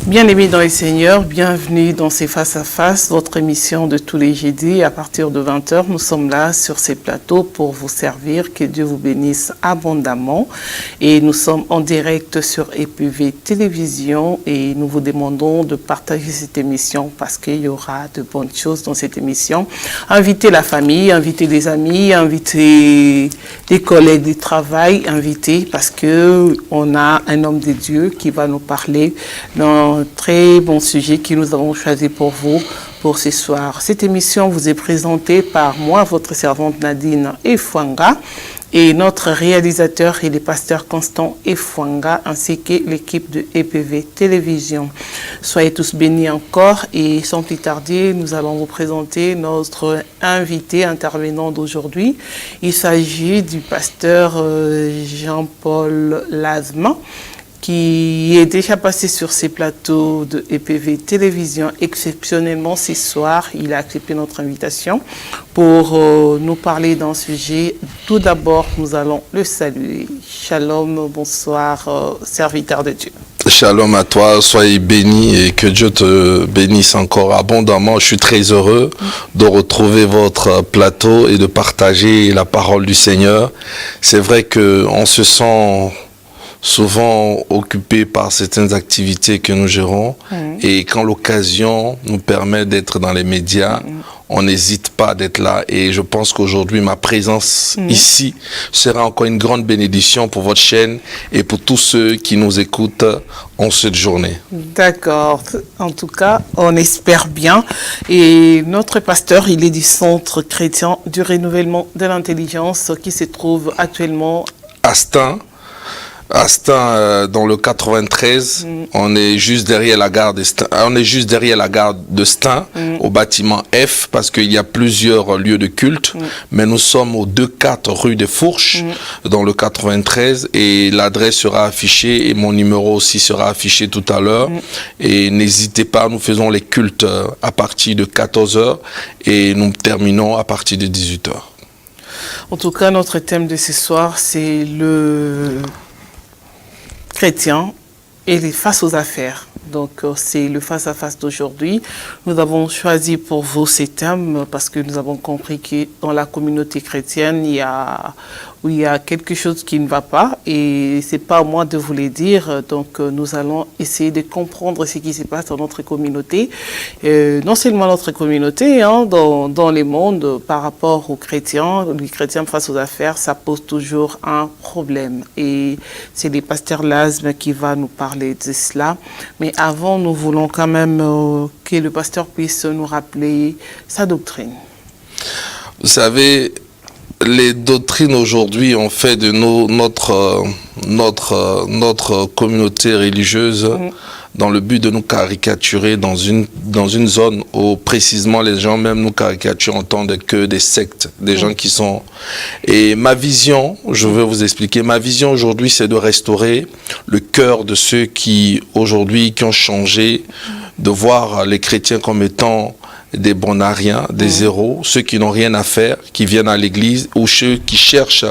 Bien-aimés dans les Seigneurs, bienvenue dans ces face-à-face, votre émission de tous les jeudis à partir de 20h. Nous sommes là sur ces plateaux pour vous servir. Que Dieu vous bénisse abondamment. Et nous sommes en direct sur EPV Télévision et nous vous demandons de partager cette émission parce qu'il y aura de bonnes choses dans cette émission. Invitez la famille, invitez des amis, invitez des collègues du travail, invitez parce qu'on a un homme de Dieu qui va nous parler dans un très bon sujet que nous avons choisi pour vous pour ce soir. Cette émission vous est présentée par moi, votre servante Nadine Efwanga, et notre réalisateur et le pasteur Constant Efwanga, ainsi que l'équipe de EPV Télévision. Soyez tous bénis encore et sans plus tarder, nous allons vous présenter notre invité intervenant d'aujourd'hui. Il s'agit du pasteur Jean-Paul Lazma, qui est déjà passé sur ces plateaux de EPV Télévision. Exceptionnellement, ce soir, il a accepté notre invitation pour nous parler d'un sujet. Tout d'abord, nous allons le saluer. Shalom, bonsoir, serviteur de Dieu. Shalom à toi, soyez béni et que Dieu te bénisse encore abondamment. Je suis très heureux de retrouver votre plateau et de partager la parole du Seigneur. C'est vrai qu'on se sent souvent occupés par certaines activités que nous gérons et quand l'occasion nous permet d'être dans les médias, on n'hésite pas d'être là et je pense qu'aujourd'hui ma présence ici sera encore une grande bénédiction pour votre chaîne et pour tous ceux qui nous écoutent en cette journée. D'accord, en tout cas on espère bien et notre pasteur il est du Centre chrétien du renouvellement de l'intelligence qui se trouve actuellement à Stein, dans le 93, on est juste derrière la gare de Stein, au bâtiment F, parce qu'il y a plusieurs lieux de culte, mais nous sommes au 2-4 rue des Fourches, dans le 93, et l'adresse sera affichée, et mon numéro aussi sera affiché tout à l'heure, et n'hésitez pas, nous faisons les cultes à partir de 14h, et nous terminons à partir de 18h. En tout cas, notre thème de ce soir, c'est le chrétien et les face aux affaires. Donc, c'est le face-à-face d'aujourd'hui. Nous avons choisi pour vous ces thèmes parce que nous avons compris que dans la communauté chrétienne, il y a quelque chose qui ne va pas et c'est pas à moi de vous le dire. Donc, nous allons essayer de comprendre ce qui se passe dans notre communauté. Non seulement notre communauté, dans le monde par rapport aux chrétiens. Les chrétiens face aux affaires, ça pose toujours un problème. Et c'est le pasteur Lazme qui va nous parler de cela. Mais avant, nous voulons quand même que le pasteur puisse nous rappeler sa doctrine. Vous savez, les doctrines aujourd'hui ont fait de notre communauté religieuse dans le but de nous caricaturer dans une zone où précisément les gens même nous caricaturent en tant que des sectes, des gens qui sont... Et ma vision, je veux vous expliquer, ma vision aujourd'hui c'est de restaurer le cœur de ceux qui aujourd'hui qui ont changé, de voir les chrétiens comme étant des bonariens, des héros, ceux qui n'ont rien à faire, qui viennent à l'église, ou ceux qui cherchent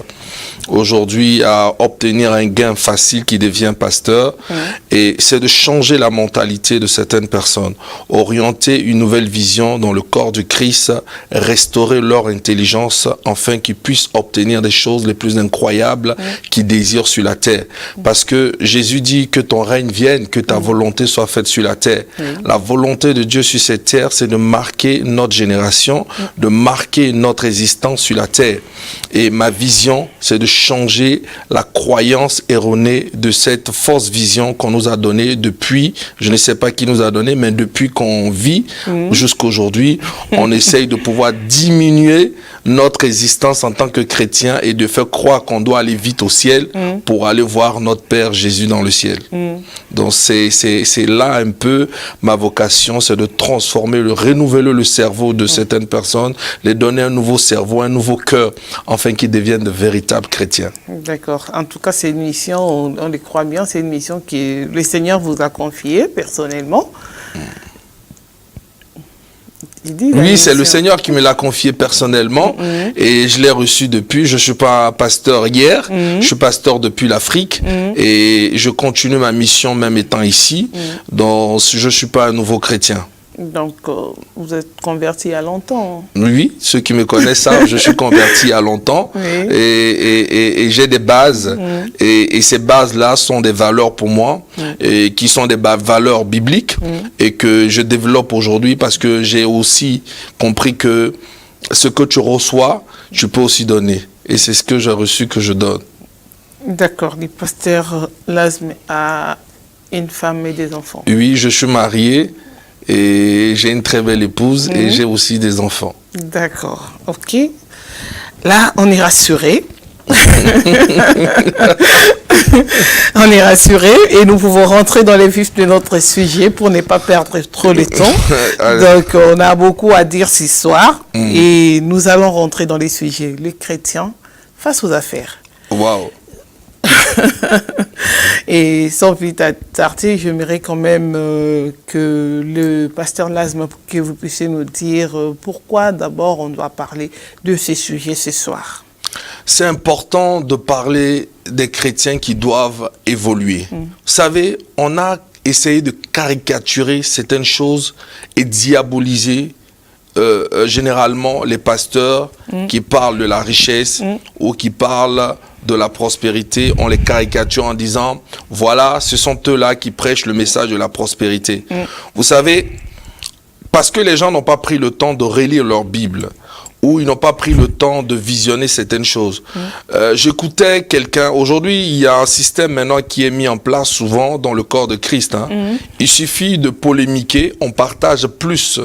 aujourd'hui à obtenir un gain facile qui devient pasteur. Et c'est de changer la mentalité de certaines personnes, orienter une nouvelle vision dans le corps du Christ, restaurer leur intelligence afin qu'ils puissent obtenir des choses les plus incroyables qu'ils désirent sur la terre. Parce que Jésus dit que ton règne vienne, que ta volonté soit faite sur la terre. La volonté de Dieu sur cette terre, c'est de marquer notre génération, de marquer notre existence sur la terre. Et ma vision, c'est de changer la croyance erronée de cette fausse vision qu'on nous a donnée depuis, je ne sais pas qui nous a donné, mais depuis qu'on vit jusqu'à aujourd'hui, on essaye de pouvoir diminuer notre existence en tant que chrétien et de faire croire qu'on doit aller vite au ciel pour aller voir notre Père Jésus dans le ciel. Donc c'est là un peu ma vocation, c'est de transformer, de renouveler le cerveau de certaines personnes, les donner un nouveau cerveau, un nouveau cœur, afin qu'ils deviennent de véritables chrétiens. D'accord. En tout cas, c'est une mission, on le croit bien, c'est une mission que le Seigneur vous a confiée personnellement. Jedi. Oui, c'est le Seigneur qui me l'a confié personnellement et je l'ai reçu depuis. Je ne suis pas pasteur hier, je suis pasteur depuis l'Afrique et je continue ma mission même étant ici. Donc, je ne suis pas un nouveau chrétien. Donc, vous êtes converti il y a longtemps. Oui, ceux qui me connaissent savent, je suis converti il y a longtemps et j'ai des bases. Et ces bases-là sont des valeurs pour moi, et qui sont des valeurs bibliques et que je développe aujourd'hui parce que j'ai aussi compris que ce que tu reçois, tu peux aussi donner. Et c'est ce que j'ai reçu que je donne. D'accord. Le pasteur Lasme a une femme et des enfants. Oui, je suis marié. Et j'ai une très belle épouse et j'ai aussi des enfants. D'accord, ok. Là, on est rassuré. On est rassuré et nous pouvons rentrer dans les vifs de notre sujet pour ne pas perdre trop le temps. Donc, on a beaucoup à dire ce soir et nous allons rentrer dans les sujets. Les chrétiens face aux affaires. Waouh. Et sans plus tarder, j'aimerais quand même que le pasteur Lasme, que vous puissiez nous dire pourquoi d'abord on doit parler de ces sujets ce soir. C'est important de parler des chrétiens qui doivent évoluer. Vous savez, on a essayé de caricaturer certaines choses et diaboliser généralement les pasteurs qui parlent de la richesse ou qui parlent de la prospérité, on les caricature en disant voilà, ce sont eux-là qui prêchent le message de la prospérité. Vous savez, parce que les gens n'ont pas pris le temps de relire leur Bible ou ils n'ont pas pris le temps de visionner certaines choses. J'écoutais quelqu'un, aujourd'hui il y a un système maintenant qui est mis en place souvent dans le corps de Christ. Il suffit de polémiquer, on partage plus.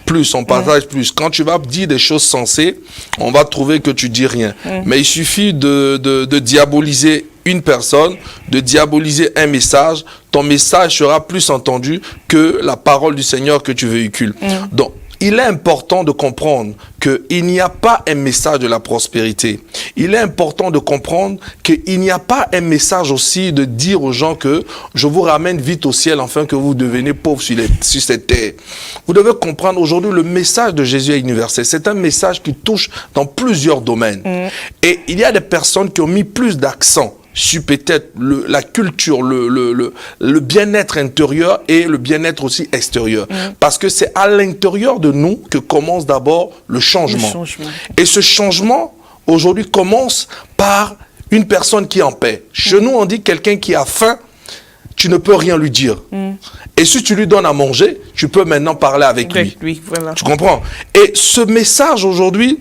Plus, on partage plus. Quand tu vas dire des choses sensées, on va trouver que tu dis rien. Mais il suffit de diaboliser une personne, de diaboliser un message, ton message sera plus entendu que la parole du Seigneur que tu véhicules. Donc, il est important de comprendre qu'il n'y a pas un message de la prospérité. Il est important de comprendre qu'il n'y a pas un message aussi de dire aux gens que je vous ramène vite au ciel afin que vous deveniez pauvres sur cette terre. Vous devez comprendre aujourd'hui le message de Jésus est universel. C'est un message qui touche dans plusieurs domaines. Et il y a des personnes qui ont mis plus d'accent sur peut-être la culture, le bien-être intérieur et le bien-être aussi extérieur. Parce que c'est à l'intérieur de nous que commence d'abord le changement. Et ce changement, aujourd'hui, commence par une personne qui est en paix. Chez nous, on dit quelqu'un qui a faim, tu ne peux rien lui dire. Et si tu lui donnes à manger, tu peux maintenant parler avec lui. Voilà. Tu comprends? Et ce message aujourd'hui,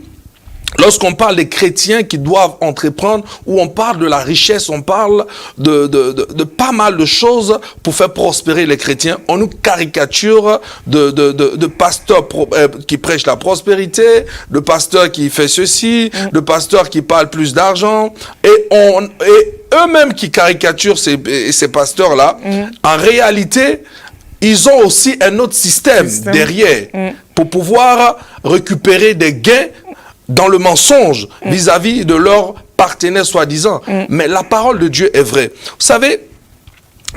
lorsqu'on parle des chrétiens qui doivent entreprendre, ou on parle de la richesse, on parle de pas mal de choses pour faire prospérer les chrétiens, on nous caricature de pasteurs qui prêchent la prospérité, de pasteurs qui fait ceci, de pasteurs qui parlent plus d'argent, et eux-mêmes qui caricaturent ces pasteurs-là, en réalité, ils ont aussi un autre système derrière pour pouvoir récupérer des gains dans le mensonge vis-à-vis de leurs partenaires soi-disant. Mais la parole de Dieu est vraie. Vous savez,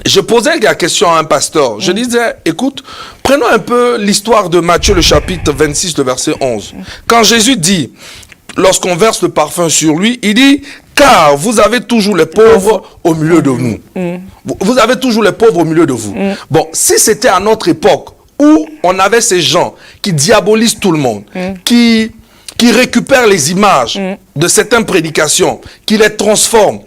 je posais la question à un pasteur. Je disais, écoute, prenons un peu l'histoire de Matthieu, le chapitre 26, le verset 11. Quand Jésus dit, lorsqu'on verse le parfum sur lui, il dit, car vous avez toujours les pauvres au milieu de nous. Vous avez toujours les pauvres au milieu de vous. Bon, si c'était à notre époque où on avait ces gens qui diabolisent tout le monde, qui récupèrent les images de certaines prédications, qui les transforment,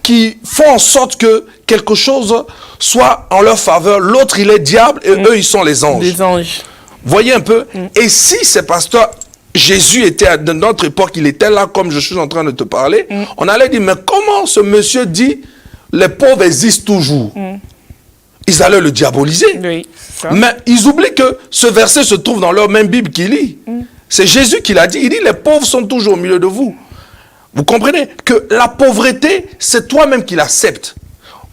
qui font en sorte que quelque chose soit en leur faveur. L'autre, il est diable et eux, ils sont les anges. Les anges. Voyez un peu. Et si ces pasteurs, Jésus était à notre époque, il était là comme je suis en train de te parler, on allait dire, mais comment ce monsieur dit, les pauvres existent toujours? Ils allaient le diaboliser. Oui, ça. Mais ils oublient que ce verset se trouve dans leur même Bible qu'ils lisent. C'est Jésus qui l'a dit. Il dit, les pauvres sont toujours au milieu de vous. Vous comprenez que la pauvreté, c'est toi-même qui l'acceptes.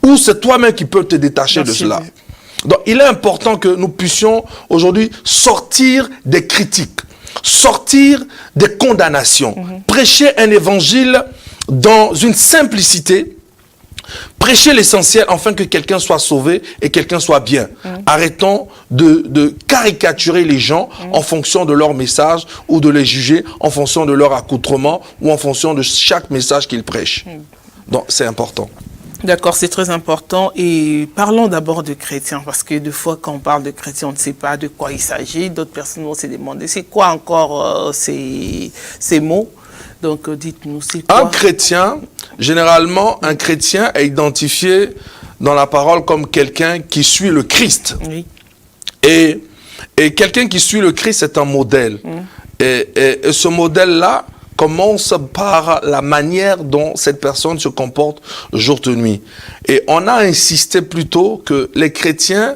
Ou c'est toi-même qui peux te détacher de cela. Donc, il est important que nous puissions aujourd'hui sortir des critiques, sortir des condamnations, prêcher un évangile dans une simplicité, prêcher l'essentiel afin que quelqu'un soit sauvé et quelqu'un soit bien. Arrêtons de caricaturer les gens en fonction de leur message ou de les juger en fonction de leur accoutrement ou en fonction de chaque message qu'ils prêchent. Donc, c'est important. D'accord, c'est très important. Et parlons d'abord de chrétiens, parce que des fois, quand on parle de chrétiens, on ne sait pas de quoi il s'agit. D'autres personnes vont se demander, c'est quoi encore ces mots? Donc, dites-nous, c'est quoi? Un chrétien, généralement, un chrétien est identifié dans la parole comme quelqu'un qui suit le Christ. Oui. Et quelqu'un qui suit le Christ est un modèle. Et ce modèle-là commence par la manière dont cette personne se comporte jour et nuit. Et on a insisté plutôt que les chrétiens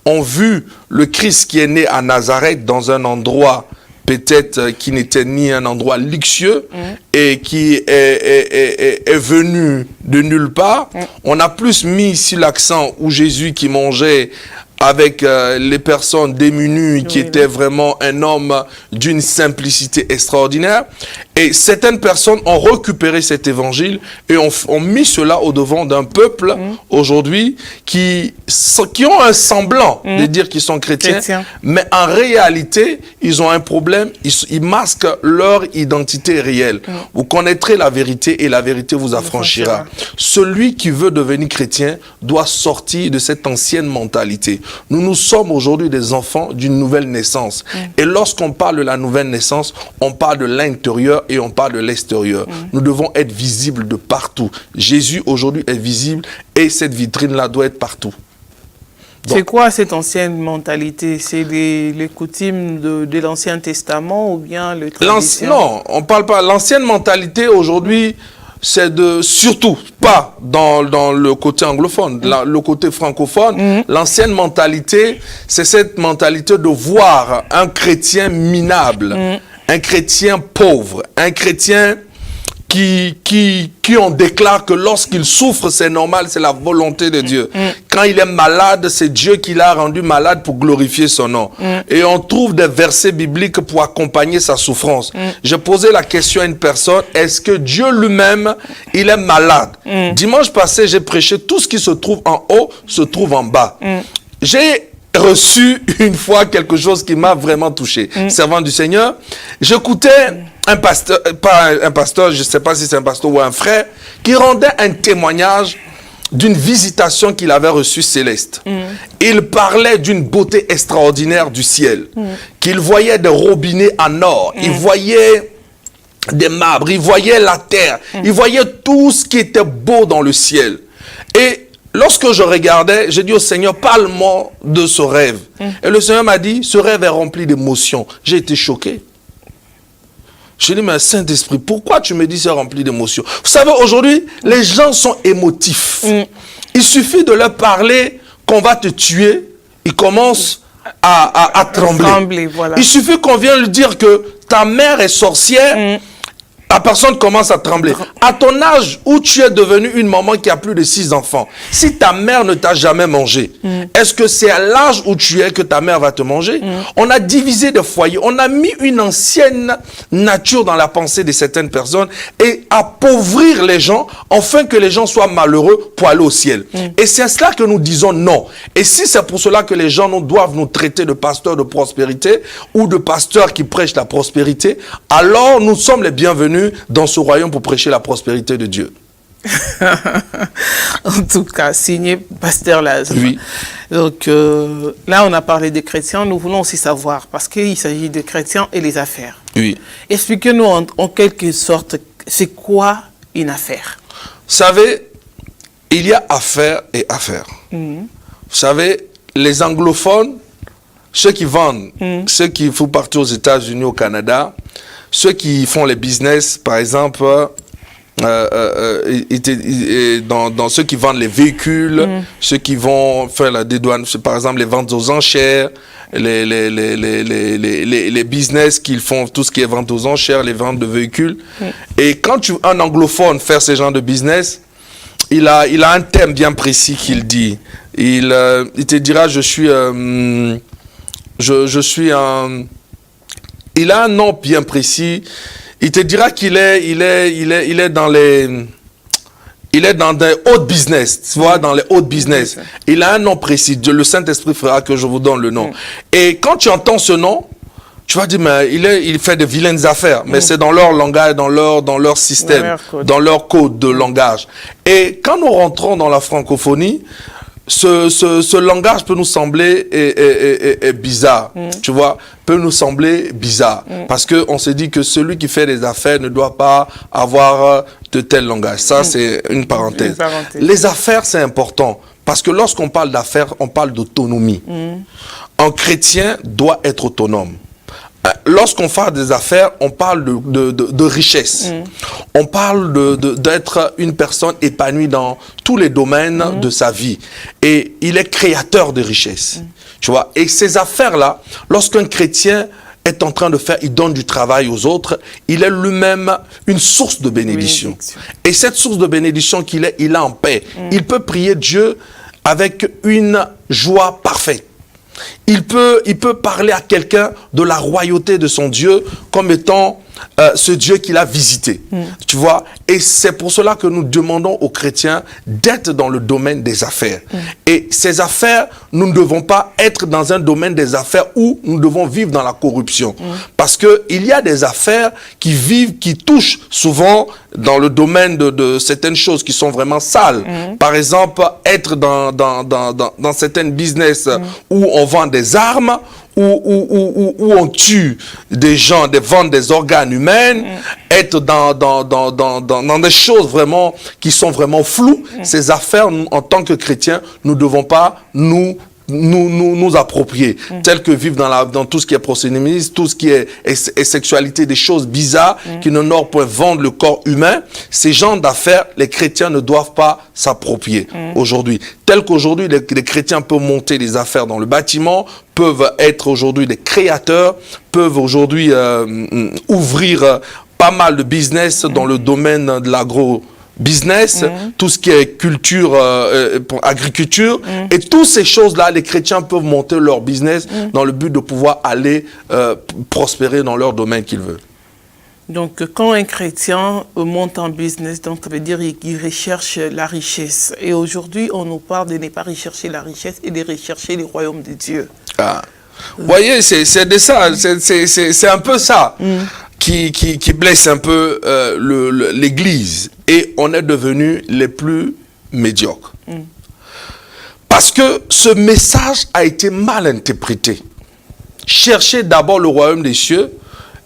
ont vu le Christ qui est né à Nazareth dans un endroit peut-être qui n'était ni un endroit luxueux et qui est venu de nulle part. On a plus mis ici l'accent où Jésus qui mangeait avec les personnes démunies, qui étaient vraiment un homme d'une simplicité extraordinaire. Et certaines personnes ont récupéré cet évangile et ont mis cela au devant d'un peuple aujourd'hui qui ont un semblant de dire qu'ils sont chrétiens, mais en réalité, ils ont un problème, ils masquent leur identité réelle. Vous connaîtrez la vérité et la vérité vous affranchira. Celui qui veut devenir chrétien doit sortir de cette ancienne mentalité. Nous sommes aujourd'hui des enfants d'une nouvelle naissance. Et lorsqu'on parle de la nouvelle naissance, on parle de l'intérieur et on parle de l'extérieur. Nous devons être visibles de partout. Jésus aujourd'hui est visible et cette vitrine-là doit être partout. C'est quoi cette ancienne mentalité? C'est les coutumes de l'Ancien Testament ou bien le tradition? Non, on ne parle pas. L'ancienne mentalité aujourd'hui, c'est surtout pas dans le côté anglophone, le côté francophone. L'ancienne mentalité, c'est cette mentalité de voir un chrétien minable, un chrétien pauvre, un chrétien qui on déclare que lorsqu'il souffre, c'est normal, c'est la volonté de Dieu. Quand il est malade, c'est Dieu qui l'a rendu malade pour glorifier son nom. Et on trouve des versets bibliques pour accompagner sa souffrance. J'ai posé la question à une personne, est-ce que Dieu lui-même, il est malade? Dimanche passé, j'ai prêché, tout ce qui se trouve en haut se trouve en bas. J'ai reçu une fois quelque chose qui m'a vraiment touché. Servant du Seigneur, j'écoutais un pasteur, pas un pasteur, je ne sais pas si c'est un pasteur ou un frère, qui rendait un témoignage d'une visitation qu'il avait reçue céleste. Il parlait d'une beauté extraordinaire du ciel, qu'il voyait des robinets en or, il voyait des marbres, il voyait la terre, il voyait tout ce qui était beau dans le ciel. Et lorsque je regardais, j'ai dit au Seigneur, parle-moi de ce rêve. Et le Seigneur m'a dit, ce rêve est rempli d'émotions. J'ai été choqué. J'ai dit, mais Saint-Esprit, pourquoi tu me dis c'est rempli d'émotions? Vous savez, aujourd'hui, les gens sont émotifs. Il suffit de leur parler qu'on va te tuer, ils commencent à trembler. Voilà. Il suffit qu'on vienne lui dire que ta mère est sorcière, la personne commence à trembler. À ton âge où tu es devenue une maman qui a plus de 6 enfants, si ta mère ne t'a jamais mangé, est-ce que c'est à l'âge où tu es que ta mère va te manger? On a divisé des foyers, on a mis une ancienne nature dans la pensée de certaines personnes et appauvrir les gens afin que les gens soient malheureux pour aller au ciel. Et c'est à cela que nous disons non. Et si c'est pour cela que les gens doivent nous traiter de pasteurs de prospérité ou de pasteurs qui prêchent la prospérité, alors nous sommes les bienvenus dans ce royaume pour prêcher la prospérité de Dieu. En tout cas, signé Pasteur Lazare. Oui. Donc là, on a parlé des chrétiens. Nous voulons aussi savoir, parce qu'il s'agit des chrétiens et les affaires. Oui. Expliquez-nous en quelque sorte, c'est quoi une affaire? Vous savez, il y a affaires et affaires. Vous savez, les anglophones, ceux qui vendent, ceux qui font partir aux États-Unis, au Canada, ceux qui font les business, par exemple, dans ceux qui vendent les véhicules, ceux qui vont faire la dédouane, par exemple les ventes aux enchères, les business qu'ils font, tout ce qui est vente aux enchères, les ventes de véhicules. Et quand un anglophone fait ce genre de business, il a un thème bien précis qu'il dit. Il te dira, je suis un... Il a un nom bien précis. Il te dira qu'il est dans les... il est dans des hauts business, tu vois, dans les hauts business. Il a un nom précis. Le Saint-Esprit fera que je vous donne le nom. Et quand tu entends ce nom, tu vas dire, mais il fait de vilaines affaires. Mais c'est dans leur langage, dans leur système, dans leur code de langage. Et quand nous rentrons dans la francophonie, ce langage peut nous sembler bizarre, tu vois, peut nous sembler bizarre. Parce qu'on se dit que celui qui fait des affaires ne doit pas avoir de tel langage. Ça, c'est une parenthèse. Les affaires, c'est important. Parce que lorsqu'on parle d'affaires, on parle d'autonomie. Un chrétien doit être autonome. Lorsqu'on fait des affaires, on parle de richesse. On parle d'être une personne épanouie dans tous les domaines de sa vie. Et il est créateur de richesse. Tu vois. Et ces affaires-là, lorsqu'un chrétien est en train de faire, il donne du travail aux autres, il est lui-même une source de bénédiction. Et cette source de bénédiction qu'il est, il est en paix. Il peut prier Dieu avec une joie parfaite. Il peut parler à quelqu'un de la royauté de son Dieu comme étant ce Dieu qu'il a visité. Tu vois? Et c'est pour cela que nous demandons aux chrétiens d'être dans le domaine des affaires. Et ces affaires, nous ne devons pas être dans un domaine des affaires où nous devons vivre dans la corruption. Parce qu'il y a des affaires qui touchent souvent dans le domaine de certaines choses qui sont vraiment sales. Par exemple, être dans certaines business où on vend des armes, où on tue des gens, vendre des organes humains, être dans des choses vraiment qui sont vraiment floues. Ces affaires, nous, en tant que chrétiens, nous ne devons pas nous approprier, tels que vivre dans tout ce qui est proxénétisme, tout ce qui est sexualité, des choses bizarres qui n'honorent point vendre le corps humain. Ces genres d'affaires, les chrétiens ne doivent pas s'approprier aujourd'hui. Tel qu'aujourd'hui, les chrétiens peuvent monter des affaires dans le bâtiment, peuvent être aujourd'hui des créateurs, peuvent aujourd'hui ouvrir pas mal de business dans le domaine de l'agro-business, tout ce qui est culture, agriculture, et toutes ces choses-là, les chrétiens peuvent monter leur business dans le but de pouvoir aller prospérer dans leur domaine qu'ils veulent. Donc, quand un chrétien monte en business, donc ça veut dire qu'il recherche la richesse. Et aujourd'hui, on nous parle de ne pas rechercher la richesse et de rechercher le royaume de Dieu. Ah. Vous voyez, c'est de ça, c'est un peu ça qui blesse un peu l'Église. Et on est devenus les plus médiocres. Parce que ce message a été mal interprété. Cherchez d'abord le royaume des cieux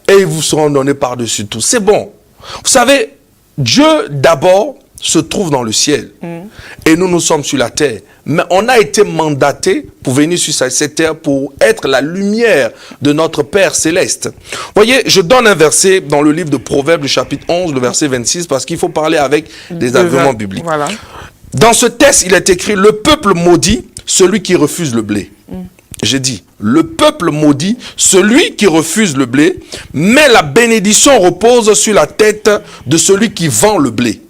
et ils vous seront donnés par-dessus tout. C'est bon. Vous savez, Dieu d'abord se trouve dans le ciel et nous sommes sur la terre. Mais on a été mandaté pour venir sur cette terre pour être la lumière de notre Père céleste. Voyez, je donne un verset dans le livre de Proverbes, le chapitre 11, le verset 26, parce qu'il faut parler avec des arguments bibliques. Voilà. Dans ce texte, il est écrit, le peuple maudit, celui qui refuse le blé. J'ai dit, le peuple maudit, celui qui refuse le blé, mais la bénédiction repose sur la tête de celui qui vend le blé.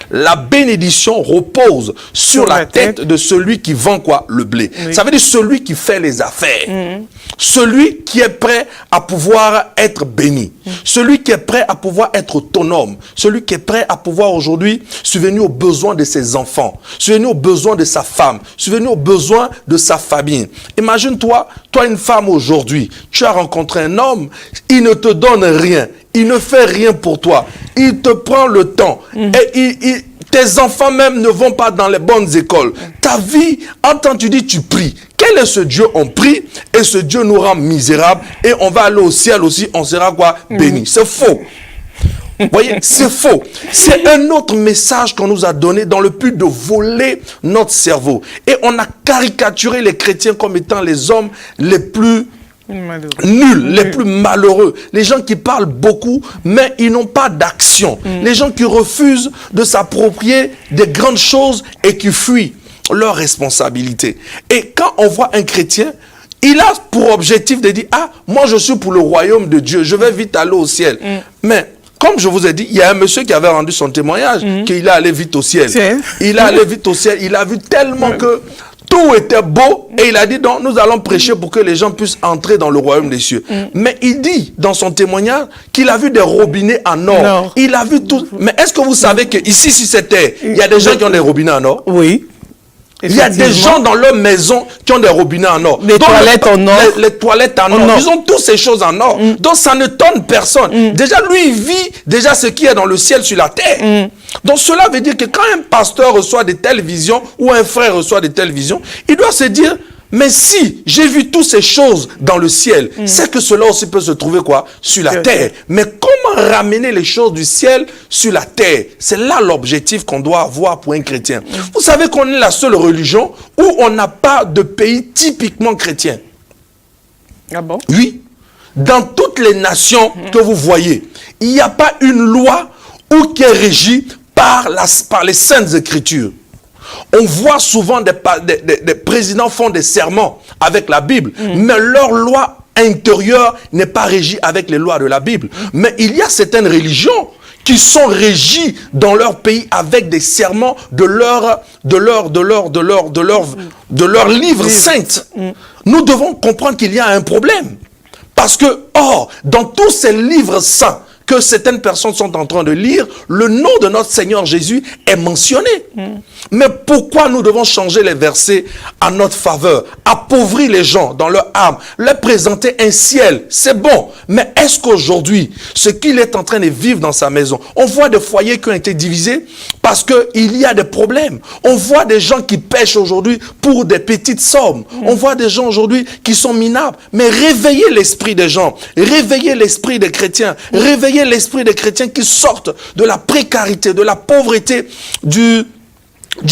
La bénédiction repose sur la tête de celui qui vend quoi? Le blé. Ça veut dire celui qui fait les affaires. Celui qui est prêt à pouvoir être béni. Celui qui est prêt à pouvoir être autonome. Celui qui est prêt à pouvoir aujourd'hui subvenir aux besoins de ses enfants. Subvenir aux besoins de sa femme. Subvenir aux besoins de sa famille. Imagine-toi, toi une femme aujourd'hui, tu as rencontré un homme, il ne te donne rien. Il ne fait rien pour toi. Il te prend le temps. Et tes enfants même ne vont pas dans les bonnes écoles. Ta vie, en tant que tu dis, tu pries. Quel est ce Dieu? On prie et ce Dieu nous rend misérables et on va aller au ciel aussi, on sera quoi? Béni. C'est faux. Vous voyez, c'est faux. C'est un autre message qu'on nous a donné dans le but de voler notre cerveau. Et on a caricaturé les chrétiens comme étant les hommes les plus nuls, les plus malheureux, les gens qui parlent beaucoup mais ils n'ont pas d'action, les gens qui refusent de s'approprier des grandes choses et qui fuient leurs responsabilités. Et quand on voit un chrétien, il a pour objectif de dire, ah, moi je suis pour le royaume de Dieu, je vais vite aller au ciel. Mais comme je vous ai dit, il y a un monsieur qui avait rendu son témoignage qu'il est allé vite au ciel. Il est allé vite au ciel, il a vu tellement que Tout était beau et il a dit donc nous allons prêcher pour que les gens puissent entrer dans le royaume des cieux. Mais il dit dans son témoignage qu'il a vu des robinets en or. Il a vu tout. Mais est-ce que vous savez que ici sur cette terre, il y a des gens qui ont des robinets en or? Oui. Il y a des gens dans leur maison qui ont des robinets en or. Les toilettes en or. Les toilettes en or. Ils ont toutes ces choses en or. Donc ça ne tonne personne. Déjà, lui, il vit déjà ce qui est dans le ciel sur la terre. Donc cela veut dire que quand un pasteur reçoit de telles visions ou un frère reçoit de telles visions, il doit se dire, mais si j'ai vu toutes ces choses dans le ciel, c'est que cela aussi peut se trouver quoi? Sur la terre. Mais comment ramener les choses du ciel sur la terre? C'est là l'objectif qu'on doit avoir pour un chrétien. Vous savez qu'on est la seule religion où on n'a pas de pays typiquement chrétien. Ah bon? Oui. Dans toutes les nations que vous voyez, il n'y a pas une loi ou qui est régie par les saintes écritures. On voit souvent des présidents font des serments avec la Bible, mais leur loi intérieure n'est pas régie avec les lois de la Bible. Mais il y a certaines religions qui sont régies dans leur pays avec des serments de leur livre saint. Nous devons comprendre qu'il y a un problème. Parce que, dans tous ces livres saints que certaines personnes sont en train de lire, le nom de notre Seigneur Jésus est mentionné. Mais pourquoi nous devons changer les versets à notre faveur, appauvrir les gens dans leur âme, leur présenter un ciel? C'est bon, mais est-ce qu'aujourd'hui, ce qu'il est en train de vivre dans sa maison, on voit des foyers qui ont été divisés parce qu'il y a des problèmes. On voit des gens qui pêchent aujourd'hui pour des petites sommes. On voit des gens aujourd'hui qui sont minables. Mais réveillez l'esprit des gens, réveillez l'esprit des chrétiens, réveillez l'esprit des chrétiens qui sortent de la précarité, de la pauvreté, du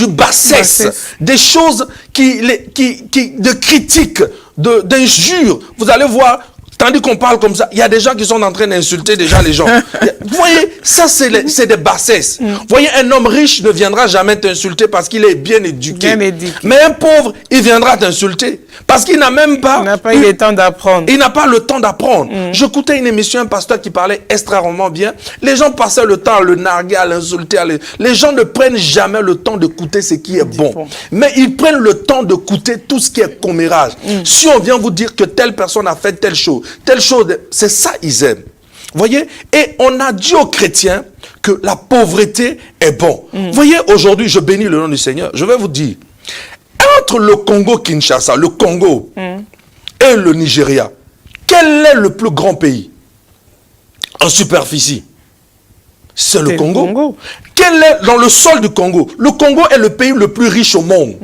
bassesse, des choses de critiques, d'injures. Vous allez voir, tandis qu'on parle comme ça, il y a des gens qui sont en train d'insulter déjà les gens. Vous voyez, ça c'est des bassesses. Vous voyez, un homme riche ne viendra jamais t'insulter parce qu'il est bien éduqué. Mais un pauvre, il viendra t'insulter parce qu'il n'a même pas... Il n'a pas eu le temps d'apprendre. Il n'a pas le temps d'apprendre. J'écoutais une émission, un pasteur qui parlait extrêmement bien. Les gens passaient le temps à le narguer, à l'insulter. Les gens ne prennent jamais le temps d'écouter ce qui est bon. Mais ils prennent le temps d'écouter tout ce qui est commérage. Si on vient vous dire que telle personne a fait telle chose, c'est ça ils aiment. Voyez, et on a dit aux chrétiens que la pauvreté est bon. Voyez, aujourd'hui, je bénis le nom du Seigneur. Je vais vous dire, entre le Congo-Kinshasa, le Congo et le Nigeria, quel est le plus grand pays en superficie? C'est le Congo. Quel est dans le sol du Congo? Le Congo est le pays le plus riche au monde.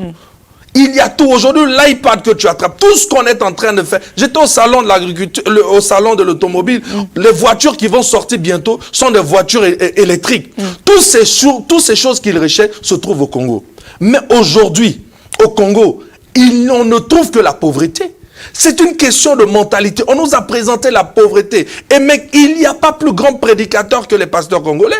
Il y a tout. Aujourd'hui, l'iPad que tu attrapes, tout ce qu'on est en train de faire. J'étais au salon de l'agriculture, au salon de l'automobile. Les voitures qui vont sortir bientôt sont des voitures électriques. Toutes ces choses qu'ils recherchent se trouvent au Congo. Mais aujourd'hui, au Congo, on ne trouve que la pauvreté. C'est une question de mentalité. On nous a présenté la pauvreté. Et mais il n'y a pas plus grand prédicateur que les pasteurs congolais.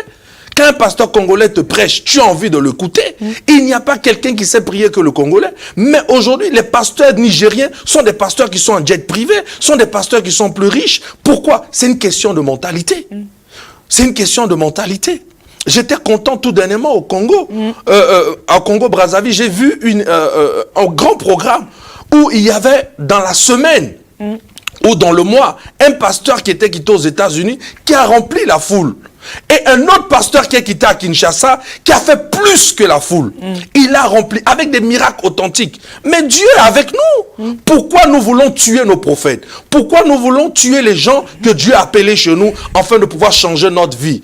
Quand un pasteur congolais te prêche, tu as envie de l'écouter. Il n'y a pas quelqu'un qui sait prier que le Congolais. Mais aujourd'hui, les pasteurs nigériens sont des pasteurs qui sont en jet privé, sont des pasteurs qui sont plus riches. Pourquoi? C'est une question de mentalité. C'est une question de mentalité. J'étais content tout dernièrement au Congo, au Congo-Brazzaville. J'ai vu un grand programme où il y avait dans la semaine ou dans le mois, un pasteur qui était quitté aux États-Unis qui a rempli la foule. Et un autre pasteur qui est quitté à Kinshasa, qui a fait plus que la foule. Il a rempli avec des miracles authentiques. Mais Dieu est avec nous. Pourquoi nous voulons tuer nos prophètes? Pourquoi nous voulons tuer les gens que Dieu a appelés chez nous afin de pouvoir changer notre vie?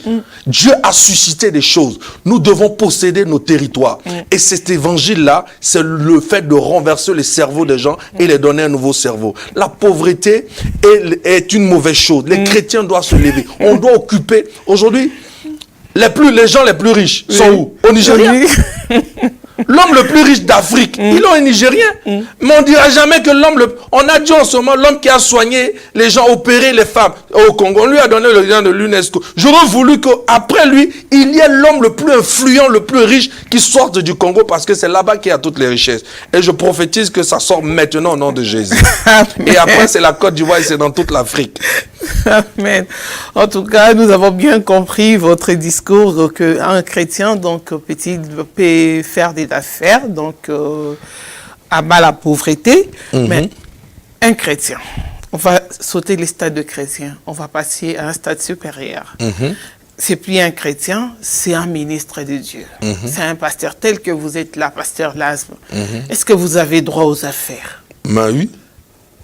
Dieu a suscité des choses. Nous devons posséder nos territoires. Et cet évangile-là, c'est le fait de renverser les cerveaux des gens et les donner un nouveau cerveau. La pauvreté est une mauvaise chose. Les chrétiens doivent se lever. On doit occuper... Aujourd'hui, les gens les plus riches sont où? Au Nigeria. L'homme le plus riche d'Afrique, il est un Nigérien. Mais on ne dira jamais que on a dit en ce moment, l'homme qui a soigné les gens, opéré les femmes au Congo, on lui a donné le lien de l'UNESCO. J'aurais voulu qu'après lui, il y ait l'homme le plus influent, le plus riche qui sorte du Congo parce que c'est là-bas qu'il y a toutes les richesses. Et je prophétise que ça sort maintenant au nom de Jésus. Et après, c'est la Côte d'Ivoire et c'est dans toute l'Afrique. Amen. En tout cas, nous avons bien compris votre discours qu'un chrétien, donc, peut faire des affaires, donc, abat la pauvreté, mais un chrétien, on va sauter les stades de chrétien, on va passer à un stade supérieur. C'est plus un chrétien, c'est un ministre de Dieu. C'est un pasteur tel que vous êtes là, pasteur Lasme. Est-ce que vous avez droit aux affaires? Oui.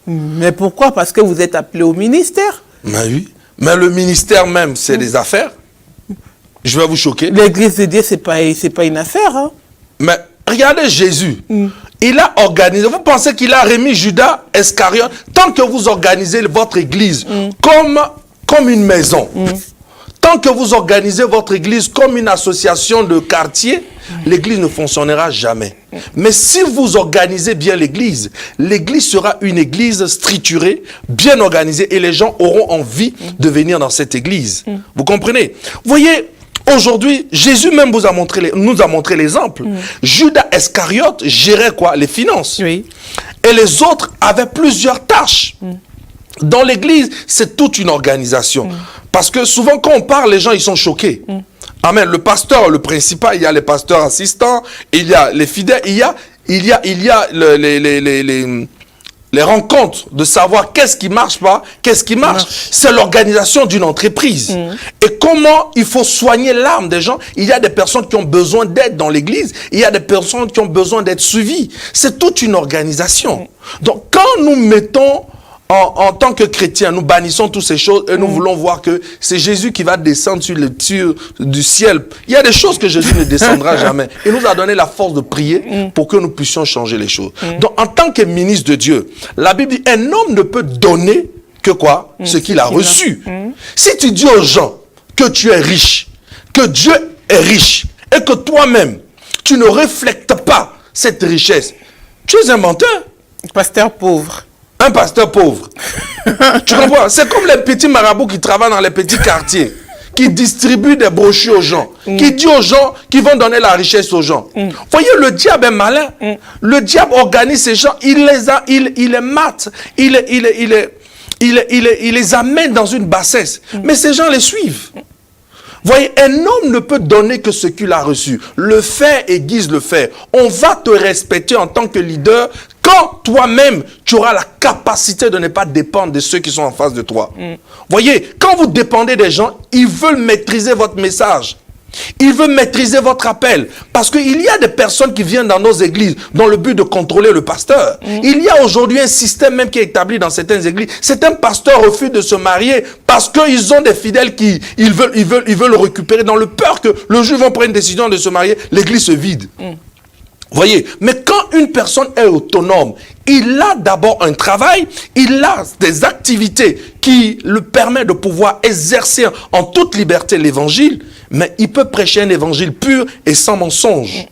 Mais pourquoi? Parce que vous êtes appelé au ministère. Oui. Mais le ministère même, c'est des affaires. Je vais vous choquer. L'église de Dieu, c'est pas une affaire. Hein? Mais regardez Jésus. Il a organisé. Vous pensez qu'il a remis Judas Iscariote? Tant que vous organisez votre église comme une maison, tant que vous organisez votre église comme une association de quartier, l'église ne fonctionnera jamais. Mais si vous organisez bien l'église sera une église structurée, bien organisée, et les gens auront envie de venir dans cette église. Vous comprenez? Vous voyez, aujourd'hui, Jésus même nous a montré l'exemple. Judas Iscariote gérait quoi? Les finances. Oui. Et les autres avaient plusieurs tâches. Dans l'église, c'est toute une organisation. Parce que souvent, quand on parle, les gens, ils sont choqués. Amen. Le pasteur, le principal, il y a les pasteurs assistants, il y a les fidèles, il y a les rencontres de savoir qu'est-ce qui marche pas, qu'est-ce qui marche. C'est l'organisation d'une entreprise. Et comment il faut soigner l'âme des gens. Il y a des personnes qui ont besoin d'aide dans l'église, il y a des personnes qui ont besoin d'être suivies. C'est toute une organisation. Donc, quand nous mettons en tant que chrétiens, nous bannissons toutes ces choses et nous voulons voir que c'est Jésus qui va descendre sur le tir du ciel. Il y a des choses que Jésus ne descendra jamais. Il nous a donné la force de prier pour que nous puissions changer les choses. Donc, en tant que ministre de Dieu, la Bible dit, un homme ne peut donner que quoi? Ce qu'il a reçu. Si tu dis aux gens que tu es riche, que Dieu est riche, et que toi-même, tu ne reflètes pas cette richesse, tu es un menteur. Pasteur pauvre. Un pasteur pauvre. Tu comprends? C'est comme les petits marabouts qui travaillent dans les petits quartiers, qui distribuent des brochures aux gens, qui disent aux gens qu'ils vont donner la richesse aux gens. Voyez, le diable est malin. Le diable organise ces gens, il les mate, il les amène dans une bassesse. Mais ces gens les suivent. Voyez, un homme ne peut donner que ce qu'il a reçu. Le fait aiguise le fait. On va te respecter en tant que leader quand toi-même, tu auras la capacité de ne pas dépendre de ceux qui sont en face de toi. Voyez, quand vous dépendez des gens, ils veulent maîtriser votre message. Ils veulent maîtriser votre appel. Parce qu'il y a des personnes qui viennent dans nos églises dans le but de contrôler le pasteur. Il y a aujourd'hui un système même qui est établi dans certaines églises. Certains pasteurs refusent de se marier parce qu'ils ont des fidèles qui ils veulent récupérer dans le peur que le jour où ils vont prendre une décision de se marier, l'église se vide. Voyez, mais quand une personne est autonome, il a d'abord un travail, il a des activités qui le permettent de pouvoir exercer en toute liberté l'évangile, mais il peut prêcher un évangile pur et sans mensonge.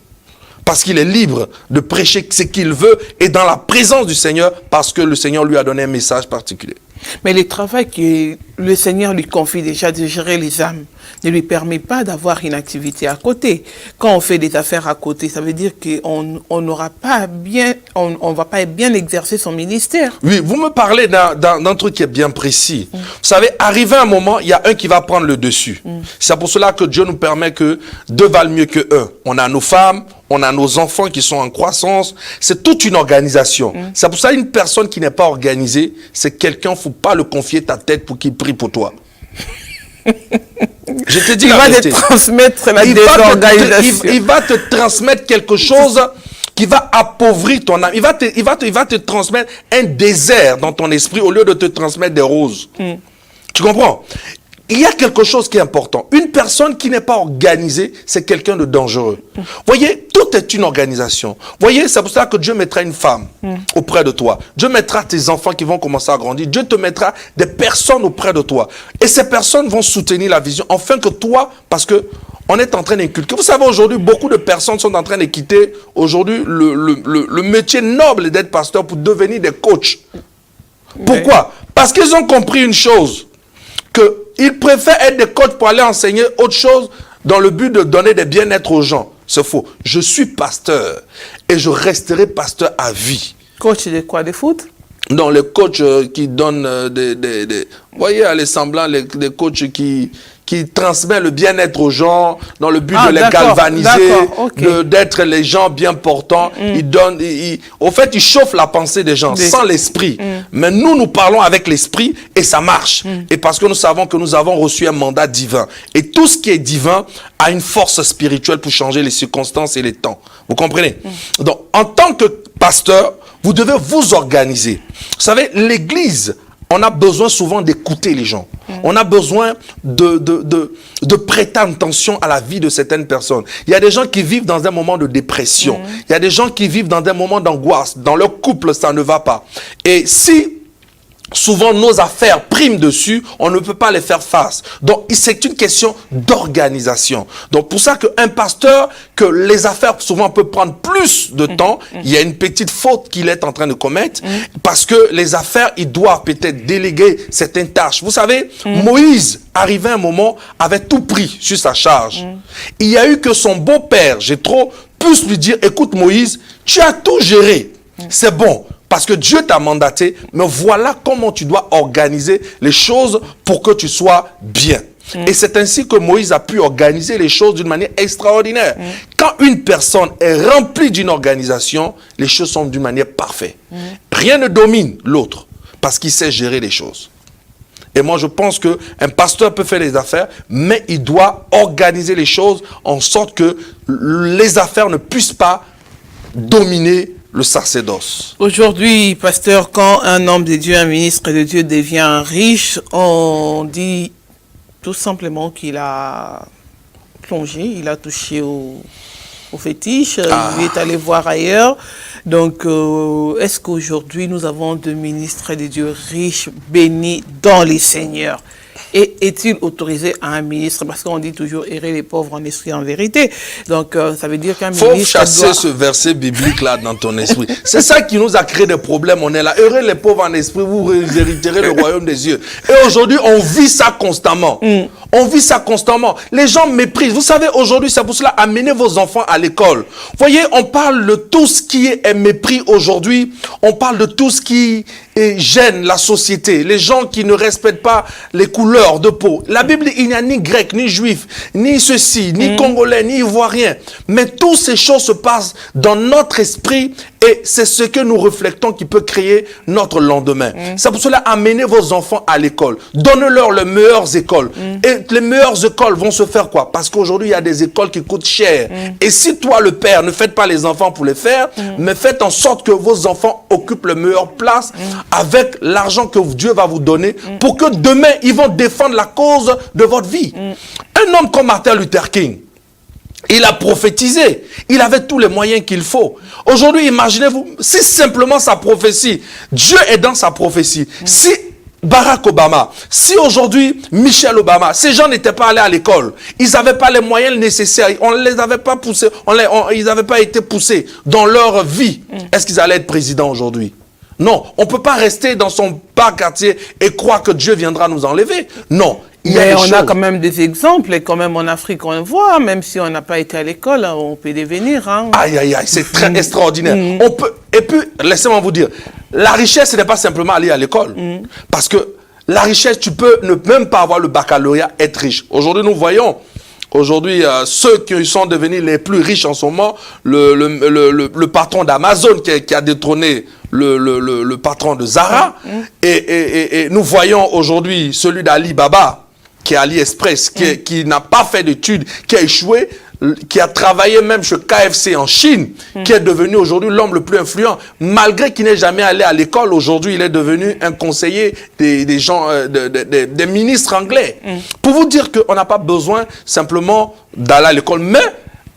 Parce qu'il est libre de prêcher ce qu'il veut et dans la présence du Seigneur, parce que le Seigneur lui a donné un message particulier. Mais le travail que le Seigneur lui confie déjà de gérer les âmes ne lui permet pas d'avoir une activité à côté. Quand on fait des affaires à côté, ça veut dire qu'on n'aura pas bien, on va pas bien exercer son ministère. Oui, vous me parlez d'un truc qui est bien précis. Vous savez, arrivé un moment, il y a un qui va prendre le dessus. C'est pour cela que Dieu nous permet que deux valent mieux que un. On a nos femmes, on a nos enfants qui sont en croissance. C'est toute une organisation. C'est pour ça qu'une personne qui n'est pas organisée, c'est quelqu'un, il ne faut pas le confier ta tête pour qu'il prie pour toi. Je te dis il va te transmettre la désorganisation. Il va te transmettre quelque chose qui va appauvrir ton âme. Il va te transmettre un désert dans ton esprit au lieu de te transmettre des roses. Tu comprends? Il y a quelque chose qui est important. Une personne qui n'est pas organisée, c'est quelqu'un de dangereux. Voyez, tout est une organisation. Voyez, c'est pour ça que Dieu mettra une femme auprès de toi. Dieu mettra tes enfants qui vont commencer à grandir. Dieu te mettra des personnes auprès de toi. Et ces personnes vont soutenir la vision, afin que toi, parce que on est en train d'inculquer. Vous savez, aujourd'hui, beaucoup de personnes sont en train de quitter aujourd'hui le métier noble d'être pasteur pour devenir des coachs. Pourquoi? Parce qu'ils ont compris une chose, qu'ils préfèrent être des coachs pour aller enseigner autre chose dans le but de donner des bien-être aux gens. C'est faux. Je suis pasteur et je resterai pasteur à vie. Coach de quoi? De foot? Non, les coachs qui donnent vous voyez, les semblants, des coachs qui transmettent le bien-être aux gens dans le but de les galvaniser, d'être les gens bien portants. Ils donnent, au fait, ils chauffent la pensée des gens sans l'esprit. Mais nous parlons avec l'esprit et ça marche. Et parce que nous savons que nous avons reçu un mandat divin. Et tout ce qui est divin a une force spirituelle pour changer les circonstances et les temps. Vous comprenez? Donc, en tant que pasteur, vous devez vous organiser. Vous savez, l'église, on a besoin souvent d'écouter les gens. On a besoin de prêter attention à la vie de certaines personnes. Il y a des gens qui vivent dans un moment de dépression. Il y a des gens qui vivent dans un moment d'angoisse. Dans leur couple, ça ne va pas. Et si souvent nos affaires priment dessus, on ne peut pas les faire face. Donc c'est une question d'organisation. Donc pour ça qu'un pasteur, que les affaires souvent peuvent prendre plus de temps, il y a une petite faute qu'il est en train de commettre, parce que les affaires, il doit peut-être déléguer certaines tâches. Vous savez, Moïse, arrivé un moment, avait tout pris sur sa charge. Il y a eu que son beau-père, Jéthro, puisse lui dire, écoute Moïse, tu as tout géré, c'est bon. Parce que Dieu t'a mandaté, mais voilà comment tu dois organiser les choses pour que tu sois bien. Et c'est ainsi que Moïse a pu organiser les choses d'une manière extraordinaire. Quand une personne est remplie d'une organisation, les choses sont d'une manière parfaite. Rien ne domine l'autre parce qu'il sait gérer les choses. Et moi, je pense qu'un pasteur peut faire les affaires, mais il doit organiser les choses en sorte que les affaires ne puissent pas dominer le sacerdoce. Aujourd'hui, pasteur, quand un homme de Dieu, un ministre de Dieu devient riche, on dit tout simplement qu'il a plongé, il a touché au fétiche, il est allé voir ailleurs. Donc, est-ce qu'aujourd'hui, nous avons deux ministres de Dieu riches, bénis dans les seigneurs? Et est-il autorisé à un ministre, parce qu'on dit toujours errer les pauvres en esprit en vérité, donc ça veut dire qu'un ministre faut chasser ce verset biblique là dans ton esprit. C'est ça qui nous a créé des problèmes. On est là, errer les pauvres en esprit, vous hériterez le royaume des cieux. Et aujourd'hui on vit ça constamment. On vit ça constamment. Les gens méprisent. Vous savez, aujourd'hui, c'est pour cela, amenez vos enfants à l'école. Vous voyez, on parle de tout ce qui est mépris aujourd'hui. On parle de tout ce qui gêne la société. Les gens qui ne respectent pas les couleurs de peau. La Bible, il n'y a ni grec, ni juif, ni ceci, ni congolais, ni ivoirien. Mais toutes ces choses se passent dans notre esprit et c'est ce que nous reflétons qui peut créer notre lendemain. C'est pour cela, amenez vos enfants à l'école. Donnez-leur les meilleures écoles. Et les meilleures écoles vont se faire quoi? Parce qu'aujourd'hui, il y a des écoles qui coûtent cher. Et si toi, le père, ne faites pas les enfants pour les faire, mais faites en sorte que vos enfants occupent la meilleure place avec l'argent que Dieu va vous donner pour que demain, ils vont défendre la cause de votre vie. Un homme comme Martin Luther King, il a prophétisé. Il avait tous les moyens qu'il faut. Aujourd'hui, imaginez-vous, si simplement sa prophétie, Dieu est dans sa prophétie. Si Barack Obama, si aujourd'hui Michelle Obama, ces gens n'étaient pas allés à l'école, ils n'avaient pas les moyens nécessaires, on ne les avait pas poussés, ils n'avaient pas été poussés dans leur vie, est-ce qu'ils allaient être présidents aujourd'hui? Non, on ne peut pas rester dans son bas quartier et croire que Dieu viendra nous enlever. Non. Mais on a quand même des exemples, et quand même en Afrique on le voit, même si on n'a pas été à l'école, on peut devenir. Aïe, aïe, aïe, c'est très extraordinaire. On peut, et puis, laissez-moi vous dire, la richesse, ce n'est pas simplement aller à l'école. Parce que la richesse, tu peux ne même pas avoir le baccalauréat, être riche. Aujourd'hui, nous voyons, ceux qui sont devenus les plus riches en ce moment, le patron d'Amazon qui a détrôné le patron de Zara, et nous voyons aujourd'hui celui d'Alibaba, qui est AliExpress, qui n'a pas fait d'études, qui a échoué, qui a travaillé même chez KFC en Chine, qui est devenu aujourd'hui l'homme le plus influent, malgré qu'il n'ait jamais allé à l'école. Aujourd'hui, il est devenu un conseiller des gens, des ministres anglais. Pour vous dire qu'on n'a pas besoin simplement d'aller à l'école, mais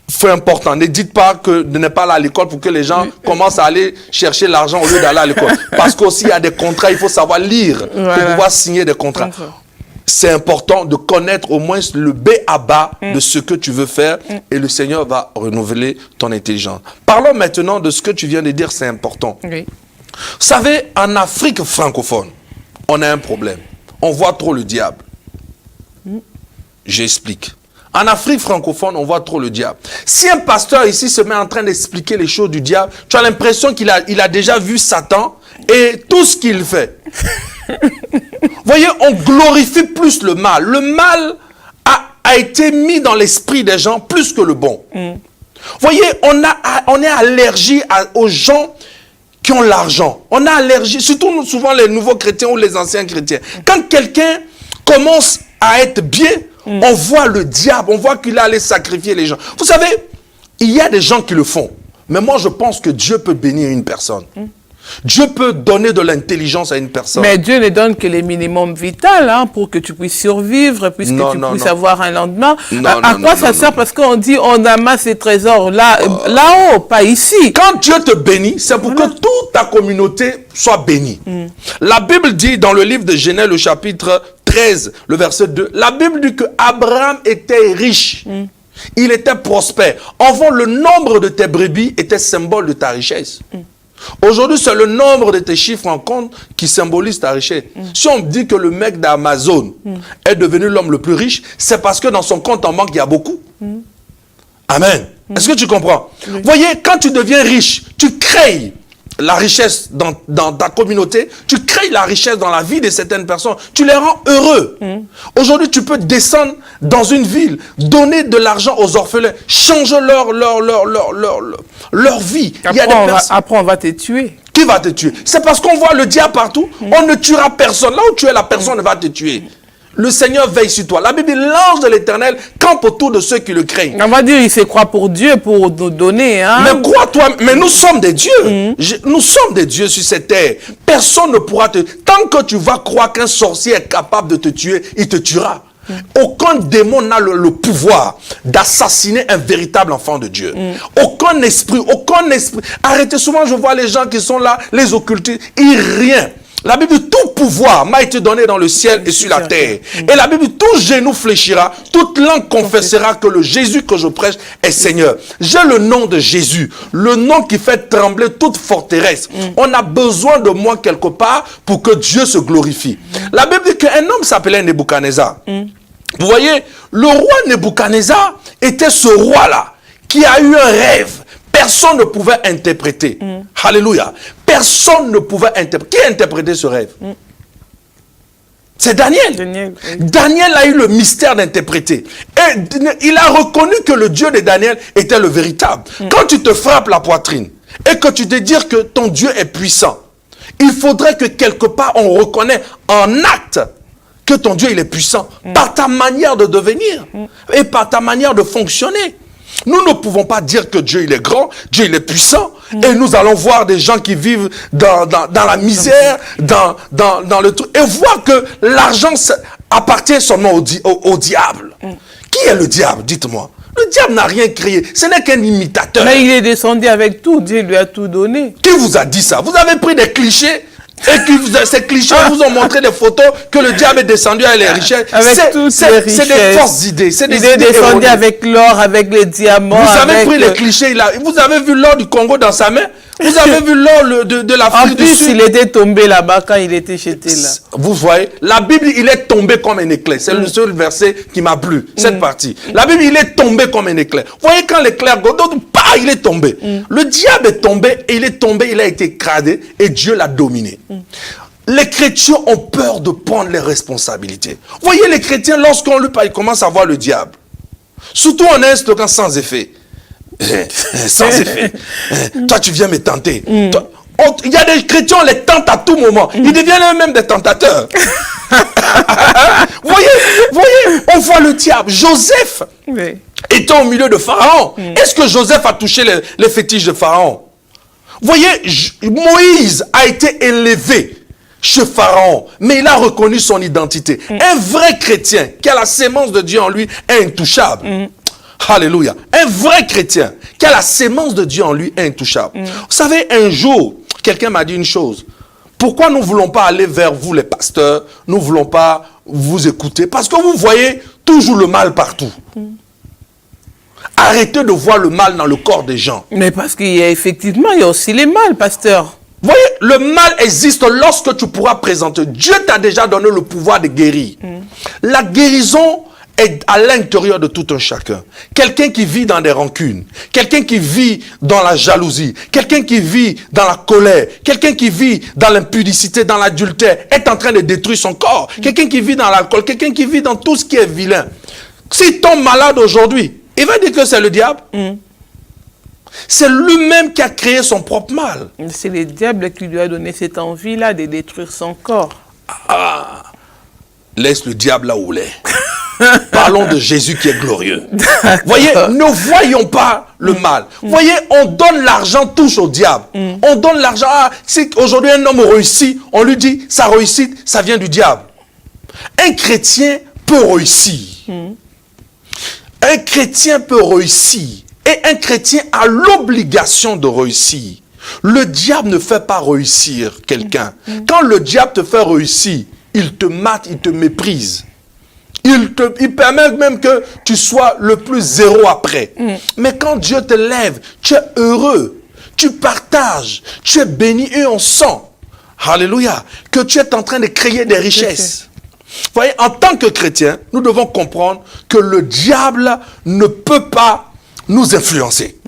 c'est important. Ne dites pas que de ne pas aller à l'école pour que les gens commencent à aller chercher l'argent au lieu d'aller à l'école. Parce qu'aussi, il y a des contrats, il faut savoir lire pour pouvoir signer des contrats. C'est important de connaître au moins le b.a.-ba de ce que tu veux faire et le Seigneur va renouveler ton intelligence. Parlons maintenant de ce que tu viens de dire, c'est important. Vous savez, en Afrique francophone, on a un problème. On voit trop le diable. J'explique. En Afrique francophone, on voit trop le diable. Si un pasteur ici se met en train d'expliquer les choses du diable, tu as l'impression qu'il a déjà vu Satan et tout ce qu'il fait. Voyez, on glorifie plus le mal. Le mal a été mis dans l'esprit des gens plus que le bon. Voyez, on est allergique aux gens qui ont l'argent. On a allergie, surtout souvent les nouveaux chrétiens ou les anciens chrétiens. Quand quelqu'un commence à être bien, on voit le diable, on voit qu'il est allé sacrifier les gens. Vous savez, il y a des gens qui le font. Mais moi, je pense que Dieu peut bénir une personne. Dieu peut donner de l'intelligence à une personne. Mais Dieu ne donne que les minimums vitaux pour que tu puisses survivre, puisque tu puisses avoir un lendemain. À quoi ça sert? Parce qu'on dit on amasse ces trésors là-haut, pas ici. Quand Dieu te bénit, c'est pour que toute ta communauté soit bénie. La Bible dit dans le livre de Genèse, le chapitre 13, le verset 2, la Bible dit que Abraham était riche. Il était prospère. Enfin, le nombre de tes brebis était symbole de ta richesse. Aujourd'hui, c'est le nombre de tes chiffres en compte qui symbolise ta richesse. Si on dit que le mec d'Amazon est devenu l'homme le plus riche, c'est parce que dans son compte en banque, il y a beaucoup. Amen. Est-ce que tu comprends? Voyez, quand tu deviens riche, tu crées la richesse dans ta communauté, tu crées la richesse dans la vie de certaines personnes, tu les rends heureux. Aujourd'hui, tu peux descendre dans une ville, donner de l'argent aux orphelins, changer leur vie. Après, on va te tuer. Qui va te tuer? C'est parce qu'on voit le diable partout. On ne tuera personne. Là où tu es, la personne va te tuer. Le Seigneur veille sur toi. La Bible dit, l'ange de l'Éternel campe autour de ceux qui le craignent. On va dire, il se croit pour Dieu, pour nous donner. Mais crois-toi, mais nous sommes des dieux. Nous sommes des dieux sur cette terre. Personne ne pourra te... Tant que tu vas croire qu'un sorcier est capable de te tuer, il te tuera. Aucun démon n'a le pouvoir d'assassiner un véritable enfant de Dieu. Aucun esprit. Arrêtez, souvent je vois les gens qui sont là, les occultistes, ils rien. La Bible dit, tout pouvoir m'a été donné dans le ciel et sur la terre. Et la Bible dit, tout genou fléchira, toute langue confessera que le Jésus que je prêche est Seigneur. J'ai le nom de Jésus, le nom qui fait trembler toute forteresse. On a besoin de moi quelque part pour que Dieu se glorifie. La Bible dit qu'un homme s'appelait Nebuchadnezzar. Vous voyez, le roi Nebuchadnezzar était ce roi-là qui a eu un rêve. Personne ne pouvait interpréter. Alléluia. Personne ne pouvait interpréter. Qui a interprété ce rêve? C'est Daniel. Daniel a eu le mystère d'interpréter. Et il a reconnu que le Dieu de Daniel était le véritable. Quand tu te frappes la poitrine et que tu te dis que ton Dieu est puissant, il faudrait que quelque part on reconnaisse en acte que ton Dieu il est puissant par ta manière de devenir et par ta manière de fonctionner. Nous ne pouvons pas dire que Dieu il est grand, Dieu il est puissant, et nous allons voir des gens qui vivent dans la misère, dans le truc, et voir que l'argent appartient seulement au diable. Qui est le diable? Dites-moi. Le diable n'a rien créé, ce n'est qu'un imitateur. Mais il est descendu avec tout, Dieu lui a tout donné. Qui vous a dit ça? Vous avez pris des clichés et que ces clichés vous ont montré des photos que le diable est descendu avec les richesses. C'est des fausses idées. Il est descendu avec l'or, avec les diamants. Vous avez pris les clichés. Vous avez vu l'or du Congo dans sa main? Vous avez vu l'or de l'Afrique du Sud? En plus, il était tombé là-bas quand il était jeté là. Vous voyez, la Bible, il est tombé comme un éclair. C'est le seul verset qui m'a plu, cette partie. La Bible, il est tombé comme un éclair. Vous voyez, quand l'éclair, il est tombé. Le diable est tombé, et il a été écrasé, et Dieu l'a dominé. Les chrétiens ont peur de prendre les responsabilités. Vous voyez, les chrétiens, lorsqu'on lui parle, ils commencent à voir le diable. Surtout, on a un slogan sans effet. Sans effet. Toi, tu viens me tenter. Il y a des chrétiens, on les tente à tout moment. Ils deviennent eux-mêmes des tentateurs. voyez, on voit le diable. Joseph était au milieu de Pharaon. Est-ce que Joseph a touché les fétiches de Pharaon? Voyez, Moïse a été élevé chez Pharaon, mais il a reconnu son identité. Un vrai chrétien qui a la sémence de Dieu en lui est intouchable. Alléluia. Un vrai chrétien qui a la sémence de Dieu en lui est intouchable. Vous savez, un jour, quelqu'un m'a dit une chose. Pourquoi nous ne voulons pas aller vers vous les pasteurs? Nous ne voulons pas vous écouter. Parce que vous voyez toujours le mal partout. Arrêtez de voir le mal dans le corps des gens. Mais parce qu'il y a effectivement, il y a aussi les mal, pasteur. Vous voyez, le mal existe lorsque tu pourras présenter. Dieu t'a déjà donné le pouvoir de guérir. La guérison est à l'intérieur de tout un chacun. Quelqu'un qui vit dans des rancunes, quelqu'un qui vit dans la jalousie, quelqu'un qui vit dans la colère, quelqu'un qui vit dans l'impudicité, dans l'adultère, est en train de détruire son corps. Quelqu'un qui vit dans l'alcool, quelqu'un qui vit dans tout ce qui est vilain. S'il tombe malade aujourd'hui, il va dire que c'est le diable. C'est lui-même qui a créé son propre mal. C'est le diable qui lui a donné cette envie-là de détruire son corps. Ah, laisse le diable là où il est. Parlons de Jésus qui est glorieux. Voyez, ne voyons pas le mal. Voyez, on donne l'argent tous au diable. On donne l'argent. Ah, si aujourd'hui un homme réussit, on lui dit sa réussite, ça vient du diable. Un chrétien peut réussir. Un chrétien peut réussir. Et un chrétien a l'obligation de réussir. Le diable ne fait pas réussir quelqu'un. Quand le diable te fait réussir, il te mate, il te méprise. Il permet même que tu sois le plus zéro après. Mais quand Dieu te lève, tu es heureux, tu partages, tu es béni et on sent, alléluia, que tu es en train de créer des richesses. Vous voyez, en tant que chrétien, nous devons comprendre que le diable ne peut pas nous influencer.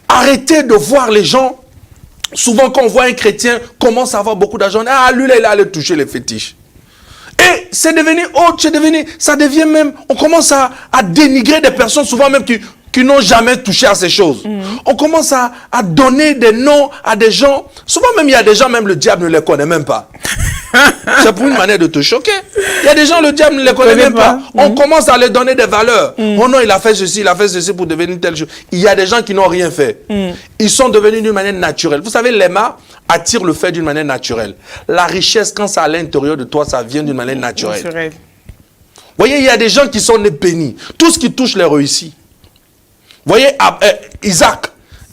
Arrêtez de voir les gens. Souvent, quand on voit un chrétien commence à avoir beaucoup d'argent, ah, lui, là, il allait toucher les fétiches. Et c'est devenu autre, ça devient même, on commence à dénigrer des personnes, souvent même qui n'ont jamais touché à ces choses. On commence à donner des noms à des gens. Souvent même, il y a des gens, même le diable ne les connaît même pas. C'est pour une manière de te choquer. Il y a des gens, le diable ne les connaît même pas. On commence à leur donner des valeurs. Oh non, il a fait ceci pour devenir telle chose. Il y a des gens qui n'ont rien fait. Ils sont devenus d'une manière naturelle. Vous savez, l'aima attire le fait d'une manière naturelle. La richesse, quand c'est à l'intérieur de toi, ça vient d'une manière naturelle. Vous voyez, il y a des gens qui sont nés bénis. Tout ce qui touche les réussit. Vous voyez, Isaac,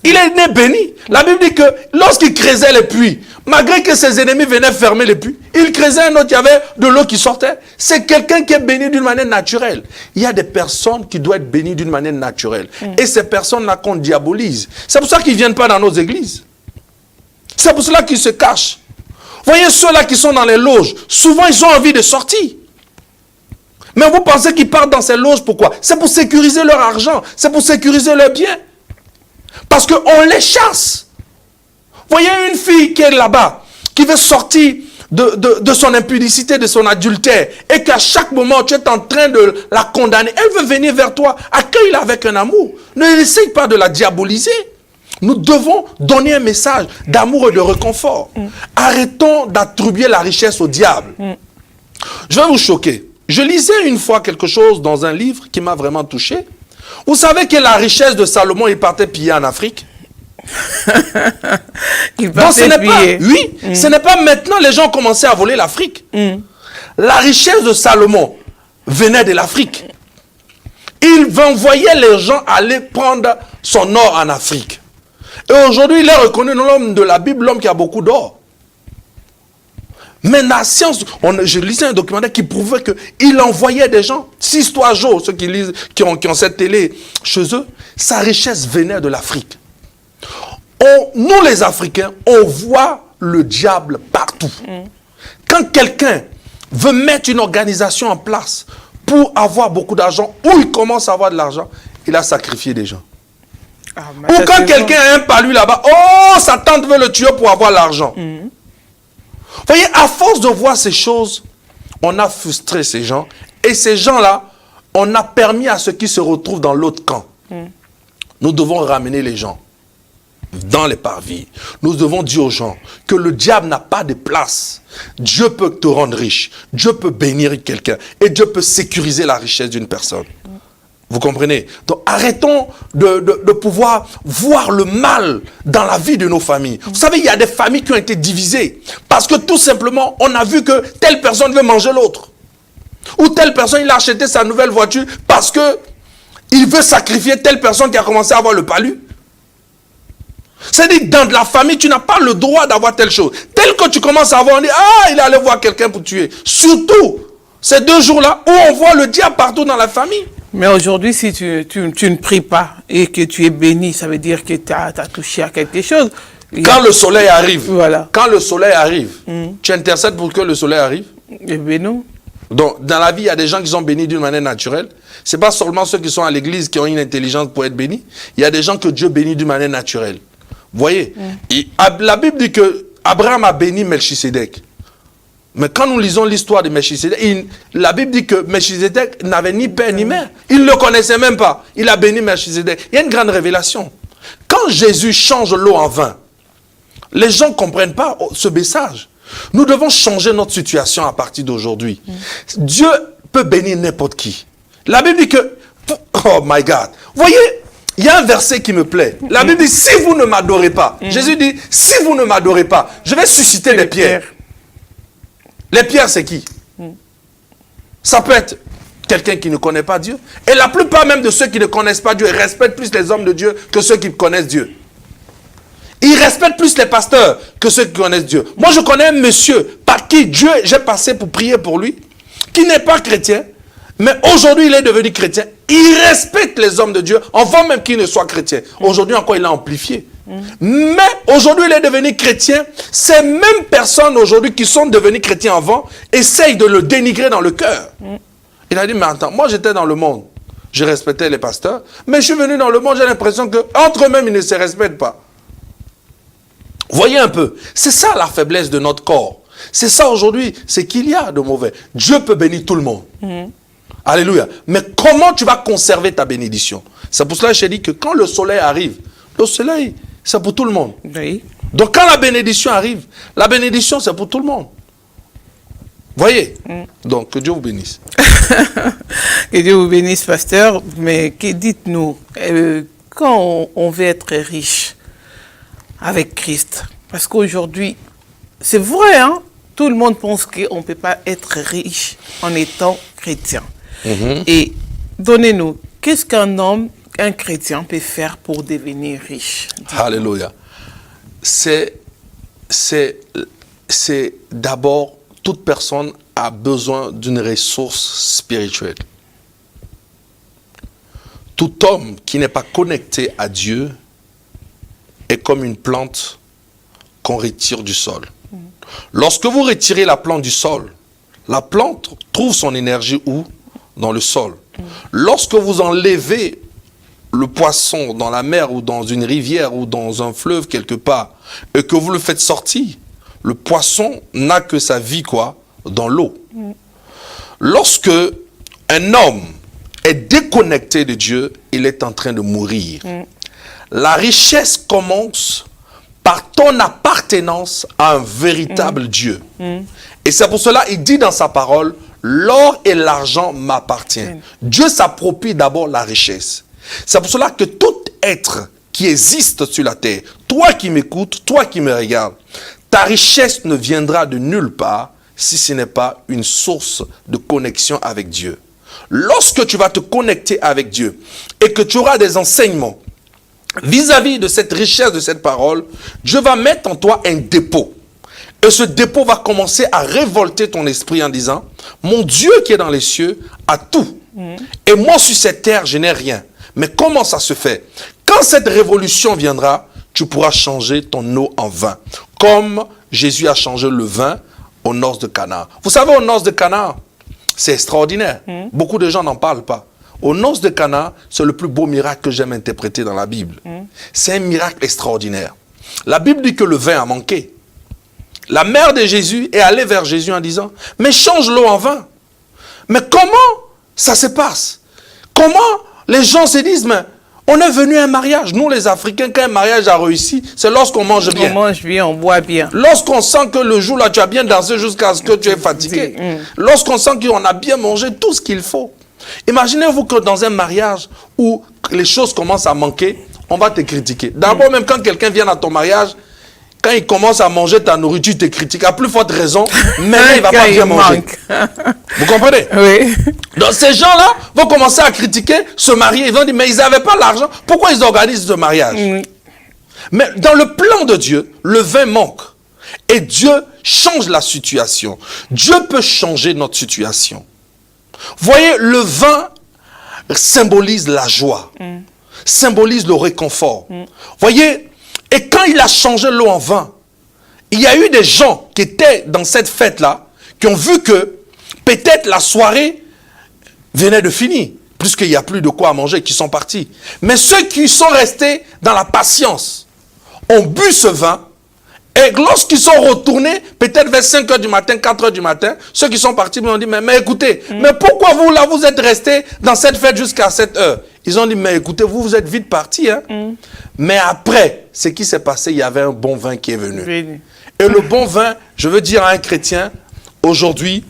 il est né béni. La Bible dit que lorsqu'il creusait les puits, malgré que ses ennemis venaient fermer les puits, il creusait un autre, il y avait de l'eau qui sortait. C'est quelqu'un qui est béni d'une manière naturelle. Il y a des personnes qui doivent être bénies d'une manière naturelle. Et ces personnes-là qu'on diabolise. C'est pour ça qu'ils ne viennent pas dans nos églises. C'est pour cela qu'ils se cachent. Vous voyez, ceux-là qui sont dans les loges, souvent ils ont envie de sortir. Mais vous pensez qu'ils partent dans ces loges, pourquoi? C'est pour sécuriser leur argent, c'est pour sécuriser leurs biens. Parce qu'on les chasse. Vous voyez une fille qui est là-bas, qui veut sortir de son impudicité, de son adultère, et qu'à chaque moment tu es en train de la condamner. Elle veut venir vers toi, accueille-la avec un amour. Ne essaye pas de la diaboliser. Nous devons donner un message d'amour et de réconfort. Arrêtons d'attribuer la richesse au diable. Je vais vous choquer. Je lisais une fois quelque chose dans un livre qui m'a vraiment touché. Vous savez que la richesse de Salomon, il partait piller en Afrique. Donc ce n'est pas, oui, ce n'est pas maintenant les gens ont commencé à voler l'Afrique. La richesse de Salomon venait de l'Afrique. Il envoyait les gens aller prendre son or en Afrique. Et aujourd'hui, il est reconnu dans l'homme de la Bible, l'homme qui a beaucoup d'or. Mais la science, je lisais un documentaire qui prouvait qu'il envoyait des gens, 6 jours, ceux qui lisent, qui ont cette télé chez eux, sa richesse venait de l'Afrique. Nous les Africains, on voit le diable partout. Quand quelqu'un veut mettre une organisation en place pour avoir beaucoup d'argent, ou il commence à avoir de l'argent, il a sacrifié des gens. Ou quand quelqu'un a un palu là-bas, oh, sa tante veut le tuer pour avoir l'argent. Vous voyez, à force de voir ces choses, on a frustré ces gens. Et ces gens-là, on a permis à ceux qui se retrouvent dans l'autre camp. Nous devons ramener les gens dans les parvis. Nous devons dire aux gens que le diable n'a pas de place. Dieu peut te rendre riche. Dieu peut bénir quelqu'un. Et Dieu peut sécuriser la richesse d'une personne. Vous comprenez? Donc arrêtons de pouvoir voir le mal dans la vie de nos familles. Vous savez, il y a des familles qui ont été divisées parce que tout simplement, on a vu que telle personne veut manger l'autre. Ou telle personne, il a acheté sa nouvelle voiture parce que il veut sacrifier telle personne qui a commencé à avoir le palu. C'est-à-dire, dans la famille, tu n'as pas le droit d'avoir telle chose. Tel que tu commences à avoir, on dit, ah, il est allé voir quelqu'un pour tuer. Surtout, ces 2 jours-là où on voit le diable partout dans la famille. Mais aujourd'hui, si tu ne pries pas et que tu es béni, ça veut dire que tu as touché à quelque chose. Quand le soleil arrive, voilà. Quand le soleil arrive, tu intercèdes pour que le soleil arrive? Eh bien non. Donc, dans la vie, il y a des gens qui sont bénis d'une manière naturelle. Ce n'est pas seulement ceux qui sont à l'église qui ont une intelligence pour être bénis. Il y a des gens que Dieu bénit d'une manière naturelle. Vous voyez, la Bible dit que Abraham a béni Melchisédek. Mais quand nous lisons l'histoire de Melchisédek, la Bible dit que Melchisédek n'avait ni père ni mère. Il ne le connaissait même pas. Il a béni Melchisédek. Il y a une grande révélation. Quand Jésus change l'eau en vin, les gens ne comprennent pas ce message. Nous devons changer notre situation à partir d'aujourd'hui. Dieu peut bénir n'importe qui. La Bible dit que... Oh my God. Vous voyez, il y a un verset qui me plaît. La Bible dit, si vous ne m'adorez pas. Jésus dit, si vous ne m'adorez pas, je vais susciter des pierres. Les pierres, c'est qui? Ça peut être quelqu'un qui ne connaît pas Dieu. Et la plupart même de ceux qui ne connaissent pas Dieu respectent plus les hommes de Dieu que ceux qui connaissent Dieu. Ils respectent plus les pasteurs que ceux qui connaissent Dieu. Moi, je connais un monsieur par qui Dieu, j'ai passé pour prier pour lui, qui n'est pas chrétien, mais aujourd'hui, il est devenu chrétien. Il respecte les hommes de Dieu, avant même qu'il ne soit chrétien. Aujourd'hui encore, il l'a amplifié. Mais aujourd'hui, il est devenu chrétien. Ces mêmes personnes aujourd'hui qui sont devenues chrétiens avant, essayent de le dénigrer dans le cœur. Il a dit, mais attends, moi j'étais dans le monde. Je respectais les pasteurs, mais je suis venu dans le monde, j'ai l'impression qu'entre eux-mêmes, ils ne se respectent pas. Voyez un peu, c'est ça la faiblesse de notre corps. C'est ça aujourd'hui, c'est qu'il y a de mauvais. Dieu peut bénir tout le monde. Alléluia. Mais comment tu vas conserver ta bénédiction? C'est pour cela que je dis que quand le soleil arrive, le soleil, c'est pour tout le monde. Oui. Donc quand la bénédiction arrive, la bénédiction, c'est pour tout le monde. Voyez? Donc, que Dieu vous bénisse. Que Dieu vous bénisse, pasteur. Mais dites-nous, quand on veut être riche avec Christ, parce qu'aujourd'hui, c'est vrai, hein, tout le monde pense qu'on ne peut pas être riche en étant chrétien. Et donnez-nous, qu'est-ce qu'un homme, un chrétien peut faire pour devenir riche? Alléluia. C'est d'abord, toute personne a besoin d'une ressource spirituelle. Tout homme qui n'est pas connecté à Dieu est comme une plante qu'on retire du sol. Lorsque vous retirez la plante du sol, la plante trouve son énergie où? Dans le sol. Lorsque vous enlevez le poisson dans la mer ou dans une rivière ou dans un fleuve quelque part et que vous le faites sortir, le poisson n'a que sa vie quoi? Dans l'eau. Lorsque un homme est déconnecté de Dieu, il est en train de mourir. La richesse commence par ton appartenance à un véritable Dieu. Et c'est pour cela qu'il dit dans sa parole, l'or et l'argent m'appartiennent. Dieu s'approprie d'abord la richesse. C'est pour cela que tout être qui existe sur la terre, toi qui m'écoutes, toi qui me regardes, ta richesse ne viendra de nulle part si ce n'est pas une source de connexion avec Dieu. Lorsque tu vas te connecter avec Dieu et que tu auras des enseignements vis-à-vis de cette richesse, de cette parole, Dieu va mettre en toi un dépôt. Et ce dépôt va commencer à révolter ton esprit en disant, mon Dieu qui est dans les cieux a tout. Et moi sur cette terre, je n'ai rien. Mais comment ça se fait? Quand cette révolution viendra, tu pourras changer ton eau en vin. Comme Jésus a changé le vin aux noces de Cana. Vous savez, aux noces de Cana, c'est extraordinaire. Beaucoup de gens n'en parlent pas. Aux noces de Cana, c'est le plus beau miracle que j'aime interpréter dans la Bible. C'est un miracle extraordinaire. La Bible dit que le vin a manqué. La mère de Jésus est allée vers Jésus en disant, mais change l'eau en vin. Mais comment ça se passe? Comment les gens se disent, mais on est venu à un mariage. Nous, les Africains, quand un mariage a réussi, c'est lorsqu'on mange bien. On mange bien, on boit bien. Lorsqu'on sent que le jour-là, tu as bien dansé jusqu'à ce que tu es fatigué. Lorsqu'on sent qu'on a bien mangé tout ce qu'il faut. Imaginez-vous que dans un mariage où les choses commencent à manquer, on va te critiquer. D'abord, même quand quelqu'un vient à ton mariage, quand il commence à manger ta nourriture, il te critique. À plus forte raison, mais il ne va pas bien manger. Vous comprenez? Oui. Donc ces gens-là vont commencer à critiquer, se marier. Ils vont dire, mais ils n'avaient pas l'argent. Pourquoi ils organisent ce mariage? Mais dans le plan de Dieu, le vin manque. Et Dieu change la situation. Dieu peut changer notre situation. Voyez, le vin symbolise la joie. Symbolise le réconfort. Voyez, et quand il a changé l'eau en vin, il y a eu des gens qui étaient dans cette fête-là, qui ont vu que peut-être la soirée venait de finir, puisqu'il n'y a plus de quoi à manger, qui sont partis. Mais ceux qui sont restés dans la patience ont bu ce vin, et lorsqu'ils sont retournés, peut-être vers 5 h du matin, 4 h du matin, ceux qui sont partis m'ont dit, mais écoutez, mais pourquoi vous là, vous êtes restés dans cette fête jusqu'à 7 h? Ils ont dit, mais écoutez, vous êtes vite partis. Hein? Mais après, ce qui s'est passé, il y avait un bon vin qui est venu. Et le bon vin, je veux dire à un chrétien, aujourd'hui,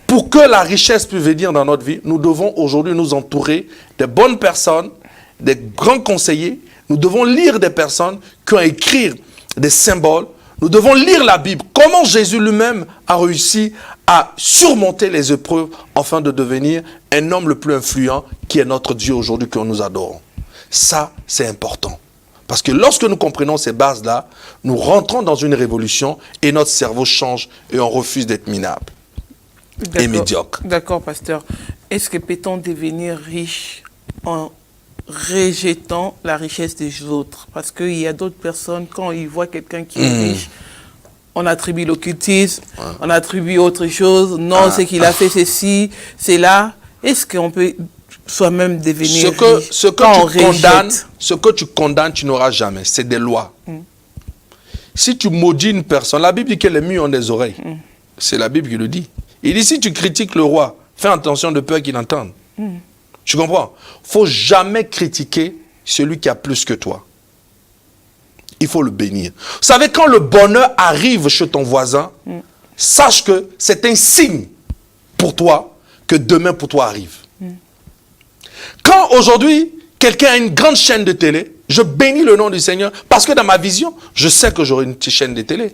pour que la richesse puisse venir dans notre vie, nous devons aujourd'hui nous entourer de bonnes personnes, des grands conseillers. Nous devons lire des personnes qui ont écrit des symboles. Nous devons lire la Bible. Comment Jésus lui-même a réussi à surmonter les épreuves afin de devenir un homme le plus influent qui est notre Dieu aujourd'hui que nous adorons. Ça, c'est important. Parce que lorsque nous comprenons ces bases-là, nous rentrons dans une révolution et notre cerveau change et on refuse d'être minable et médiocre. D'accord, pasteur. Est-ce que peut-on devenir riche en rejetant la richesse des autres? Parce qu'il y a d'autres personnes, quand ils voient quelqu'un qui est riche, on attribue l'occultisme, on attribue autre chose. Non, c'est qu'il a fait ceci, c'est là. Est-ce qu'on peut soi-même devenir riche? Ce que tu condamnes, tu n'auras jamais. C'est des lois. Si tu maudis une personne, la Bible dit que les muets ont des oreilles. C'est la Bible qui le dit. Il dit, si tu critiques le roi, fais attention de peur qu'il entende. Tu comprends? Il ne faut jamais critiquer celui qui a plus que toi. Il faut le bénir. Vous savez, quand le bonheur arrive chez ton voisin, sache que c'est un signe pour toi que demain pour toi arrive. Quand aujourd'hui, quelqu'un a une grande chaîne de télé, je bénis le nom du Seigneur parce que dans ma vision, je sais que j'aurai une petite chaîne de télé.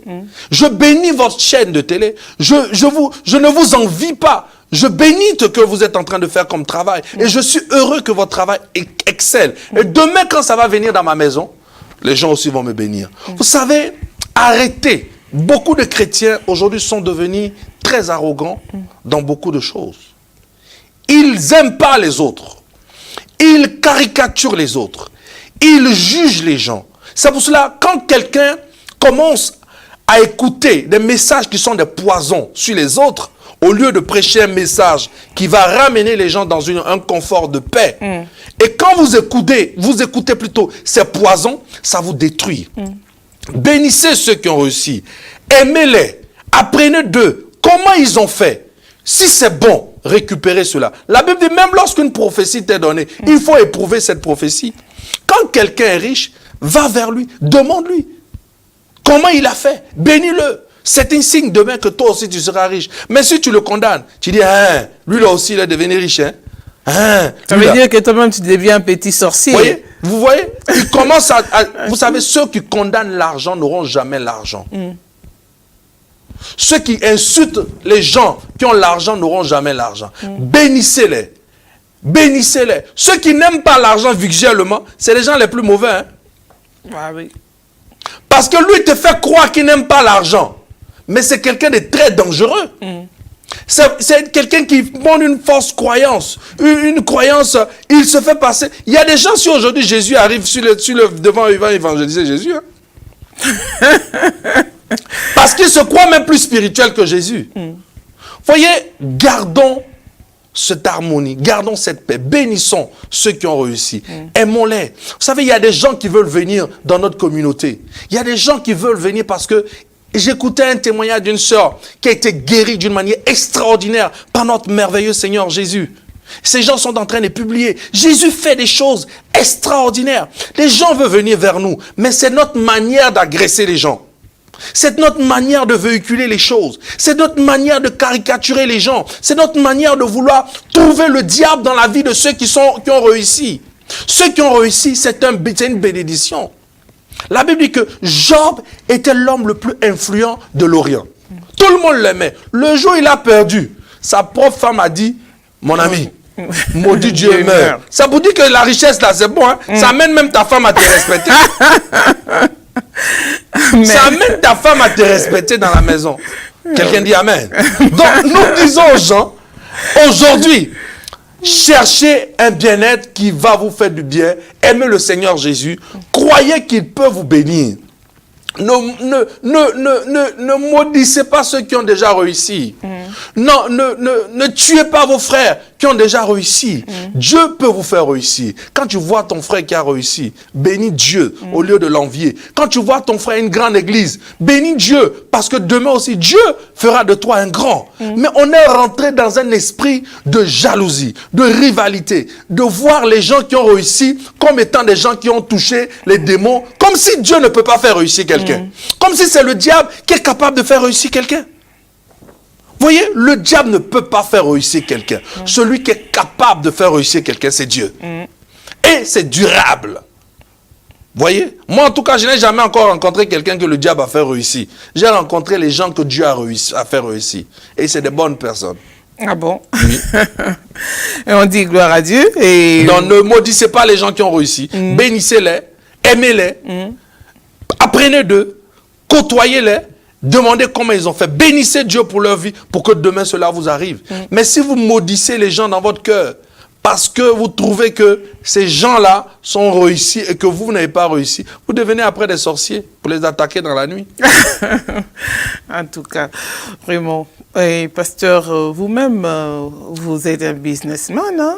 Je bénis votre chaîne de télé. Je ne vous envie pas. Je bénis ce que vous êtes en train de faire comme travail. Et je suis heureux que votre travail excelle. Et demain, quand ça va venir dans ma maison, les gens aussi vont me bénir. Vous savez, arrêtez. Beaucoup de chrétiens aujourd'hui sont devenus très arrogants dans beaucoup de choses. Ils n'aiment pas les autres. Ils caricaturent les autres. Ils jugent les gens. C'est pour cela, quand quelqu'un commence à écouter des messages qui sont des poisons sur les autres, au lieu de prêcher un message qui va ramener les gens dans un confort de paix. Et quand vous écoutez plutôt ces poisons, ça vous détruit. Bénissez ceux qui ont réussi. Aimez-les. Apprenez d'eux. Comment ils ont fait? Si c'est bon, récupérez cela. La Bible dit, même lorsqu'une prophétie t'est donnée, il faut éprouver cette prophétie. Quand quelqu'un est riche, va vers lui, demande-lui. Comment il a fait? Bénis-le. C'est un signe demain que toi aussi tu seras riche. Mais si tu le condamnes, tu dis, lui là aussi il est devenu riche. Ça veut dire que toi-même tu deviens un petit sorcier. Vous voyez? Il commence vous savez, ceux qui condamnent l'argent n'auront jamais l'argent. Ceux qui insultent les gens qui ont l'argent n'auront jamais l'argent. Bénissez-les. Bénissez-les. Ceux qui n'aiment pas l'argent visuellement, c'est les gens les plus mauvais. Parce que lui te fait croire qu'il n'aime pas l'argent. Mais c'est quelqu'un de très dangereux. C'est quelqu'un qui montre une fausse croyance. Une croyance, il se fait passer. Il y a des gens, si aujourd'hui Jésus arrive devant, il va évangéliser Jésus. Parce qu'il se croit même plus spirituel que Jésus. Voyez, gardons cette harmonie, gardons cette paix, bénissons ceux qui ont réussi, aimons-les. Vous savez, il y a des gens qui veulent venir dans notre communauté. Il y a des gens qui veulent venir parce que j'écoutais un témoignage d'une sœur qui a été guérie d'une manière extraordinaire par notre merveilleux Seigneur Jésus. Ces gens sont en train de publier. Jésus fait des choses extraordinaires. Les gens veulent venir vers nous, mais c'est notre manière d'agresser les gens. C'est notre manière de véhiculer les choses. C'est notre manière de caricaturer les gens. C'est notre manière de vouloir trouver le diable dans la vie de ceux qui ont réussi. Ceux qui ont réussi, c'est une bénédiction. La Bible dit que Job était l'homme le plus influent de l'Orient. Tout le monde l'aimait. Le jour où il a perdu, sa propre femme a dit, mon ami, maudit Dieu meurt. Ça vous dit que la richesse là, c'est bon. Ça amène même ta femme à te respecter. Ça amène ta femme à te respecter dans la maison. Quelqu'un dit Amen. Donc nous disons aux gens, aujourd'hui, cherchez un bien-être qui va vous faire du bien. Aimez le Seigneur Jésus. Croyez qu'il peut vous bénir. Ne maudissez pas ceux qui ont déjà réussi. Non, ne tuez pas vos frères qui ont déjà réussi. Dieu peut vous faire réussir. Quand tu vois ton frère qui a réussi, bénis Dieu au lieu de l'envier. Quand tu vois ton frère à une grande église, bénis Dieu parce que demain aussi, Dieu fera de toi un grand. Mais on est rentré dans un esprit de jalousie, de rivalité, de voir les gens qui ont réussi comme étant des gens qui ont touché les démons, comme si Dieu ne peut pas faire réussir quelqu'un. Comme si c'est le diable qui est capable de faire réussir quelqu'un. Vous voyez, le diable ne peut pas faire réussir quelqu'un. Celui qui est capable de faire réussir quelqu'un, c'est Dieu. Et c'est durable. Vous voyez, moi en tout cas, je n'ai jamais encore rencontré quelqu'un que le diable a fait réussir. J'ai rencontré les gens que Dieu a fait réussir. Et c'est des bonnes personnes. Ah bon? Oui. Et on dit gloire à Dieu. Et... Non, ne maudissez pas les gens qui ont réussi. Bénissez-les, aimez-les, apprenez d'eux, côtoyez-les, demandez comment ils ont fait. Bénissez Dieu pour leur vie, pour que demain cela vous arrive. Mais si vous maudissez les gens dans votre cœur, parce que vous trouvez que ces gens-là sont réussis et que vous n'avez pas réussi, vous devenez après des sorciers pour les attaquer dans la nuit. En tout cas, vraiment. Et pasteur, vous-même, vous êtes un businessman, hein?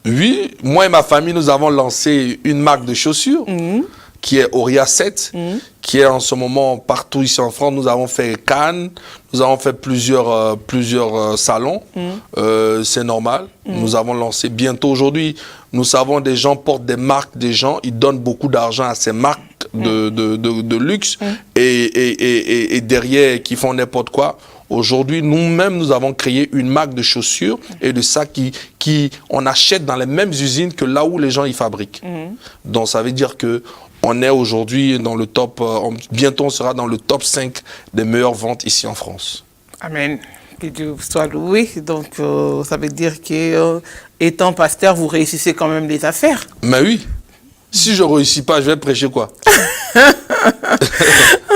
Oui, moi et ma famille, nous avons lancé une marque de chaussures qui est Auria 7, qui est en ce moment partout ici en France. Nous avons fait Cannes, nous avons fait plusieurs salons. C'est normal. Nous avons lancé bientôt. Aujourd'hui, nous savons des gens portent des marques, des gens, ils donnent beaucoup d'argent à ces marques de luxe et derrière, qui font n'importe quoi. Aujourd'hui, nous-mêmes, nous avons créé une marque de chaussures et de sacs on achète dans les mêmes usines que là où les gens y fabriquent. Donc, ça veut dire que on est aujourd'hui dans le top, bientôt on sera dans le top 5 des meilleures ventes ici en France. Amen. Que Dieu soit loué. Donc, ça veut dire que, étant pasteur, vous réussissez quand même les affaires. Mais oui. Si je ne réussis pas, je vais prêcher quoi?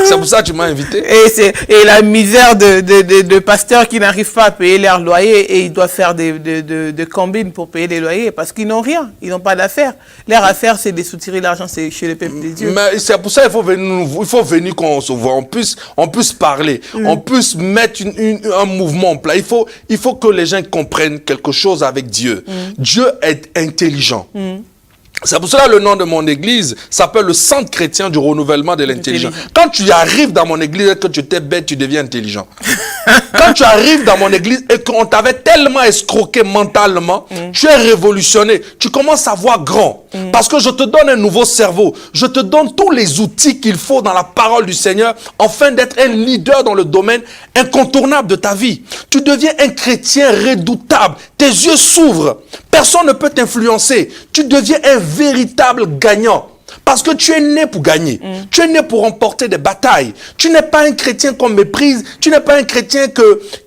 C'est pour ça que tu m'as invité. Et la misère de pasteurs qui n'arrivent pas à payer leur loyer et ils doivent faire de combines pour payer les loyers parce qu'ils n'ont rien, ils n'ont pas d'affaires. Leur affaire, c'est de soutirer l'argent chez le peuple de Dieu. Mais c'est pour ça qu'il faut venir qu'on se voit, on puisse parler, on puisse mettre un mouvement en place. Il faut que les gens comprennent quelque chose avec Dieu. Dieu est intelligent. C'est pour cela que le nom de mon église s'appelle le Centre chrétien du renouvellement de l'intelligence. Quand tu arrives dans mon église et que tu étais bête, tu deviens intelligent. Quand tu arrives dans mon église et qu'on t'avait tellement escroqué mentalement, tu es révolutionné. Tu commences à voir grand. Parce que je te donne un nouveau cerveau. Je te donne tous les outils qu'il faut dans la parole du Seigneur afin d'être un leader dans le domaine incontournable de ta vie. Tu deviens un chrétien redoutable. Tes yeux s'ouvrent. Personne ne peut t'influencer. Tu deviens un véritable gagnant. Parce que tu es né pour gagner. Tu es né pour remporter des batailles. Tu n'es pas un chrétien qu'on méprise. Tu n'es pas un chrétien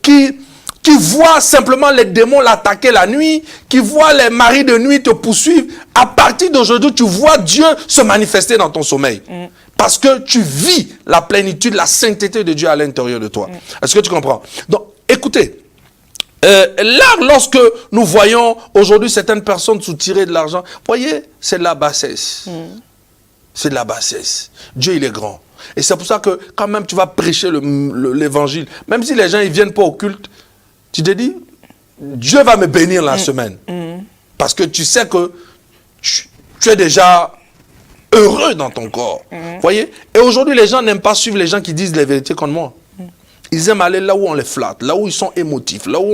qui voit simplement les démons l'attaquer la nuit, qui voit les maris de nuit te poursuivre. À partir d'aujourd'hui, tu vois Dieu se manifester dans ton sommeil. Parce que tu vis la plénitude, la sainteté de Dieu à l'intérieur de toi. Est-ce que tu comprends? Donc, écoutez. Là, lorsque nous voyons aujourd'hui certaines personnes soutirer de l'argent, voyez, c'est de la bassesse. C'est de la bassesse. Dieu, il est grand. Et c'est pour ça que quand même tu vas prêcher l'évangile, même si les gens ne viennent pas au culte, tu te dis, Dieu va me bénir la semaine. Parce que tu sais que tu es déjà heureux dans ton corps. Voyez? Et aujourd'hui, les gens n'aiment pas suivre les gens qui disent les vérités comme moi. Ils aiment aller là où on les flatte, là où ils sont émotifs, là où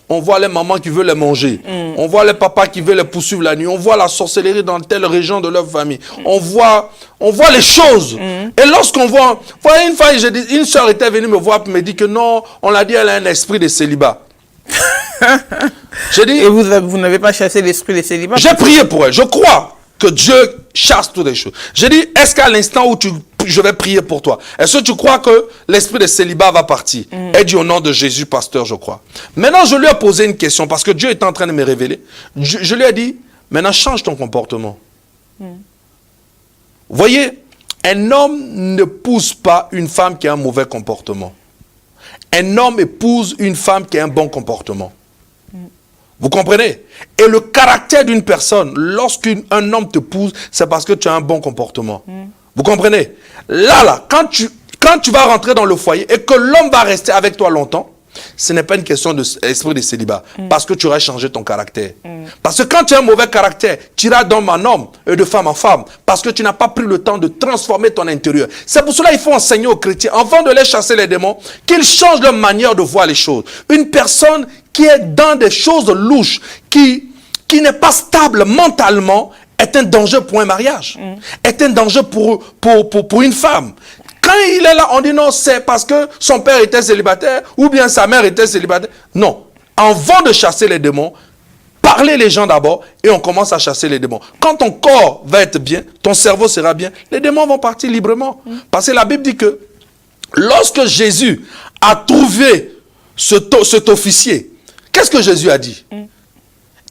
on voit les mamans qui veulent les manger, on voit les papas qui veulent les poursuivre la nuit, on voit la sorcellerie dans telle région de leur famille, on voit les choses. Et lorsqu'on voit, voyez, une fois, une soeur était venue me voir et me dit que non, on l'a dit, elle a un esprit de célibat. J'ai dit, et vous n'avez pas chassé l'esprit de célibat? J'ai prié pour elle, je crois que Dieu chasse toutes les choses. J'ai dit, est-ce qu'à l'instant où je vais prier pour toi, est-ce que tu crois que l'esprit de célibat va partir? Elle dit au nom de Jésus, pasteur, je crois. Maintenant, je lui ai posé une question parce que Dieu est en train de me révéler. Je lui ai dit, maintenant change ton comportement. Voyez, un homme ne pousse pas une femme qui a un mauvais comportement. Un homme épouse une femme qui a un bon comportement. Vous comprenez? Et le caractère d'une personne, lorsqu'un homme te pousse, c'est parce que tu as un bon comportement. Vous comprenez? Là, quand tu vas rentrer dans le foyer et que l'homme va rester avec toi longtemps, ce n'est pas une question d'esprit de célibat. Parce que tu auras changé ton caractère. Parce que quand tu as un mauvais caractère, tu iras d'homme en homme et de femme en femme. Parce que tu n'as pas pris le temps de transformer ton intérieur. C'est pour cela qu'il faut enseigner aux chrétiens, avant de les chasser les démons, qu'ils changent leur manière de voir les choses. Une personne qui est dans des choses louches, qui n'est pas stable mentalement, est un danger pour un mariage. Est un danger pour une femme. Quand il est là, on dit non, c'est parce que son père était célibataire ou bien sa mère était célibataire. Non. Avant de chasser les démons, parlez les gens d'abord et on commence à chasser les démons. Quand ton corps va être bien, ton cerveau sera bien, les démons vont partir librement. Parce que la Bible dit que lorsque Jésus a trouvé cet officier, qu'est-ce que Jésus a dit?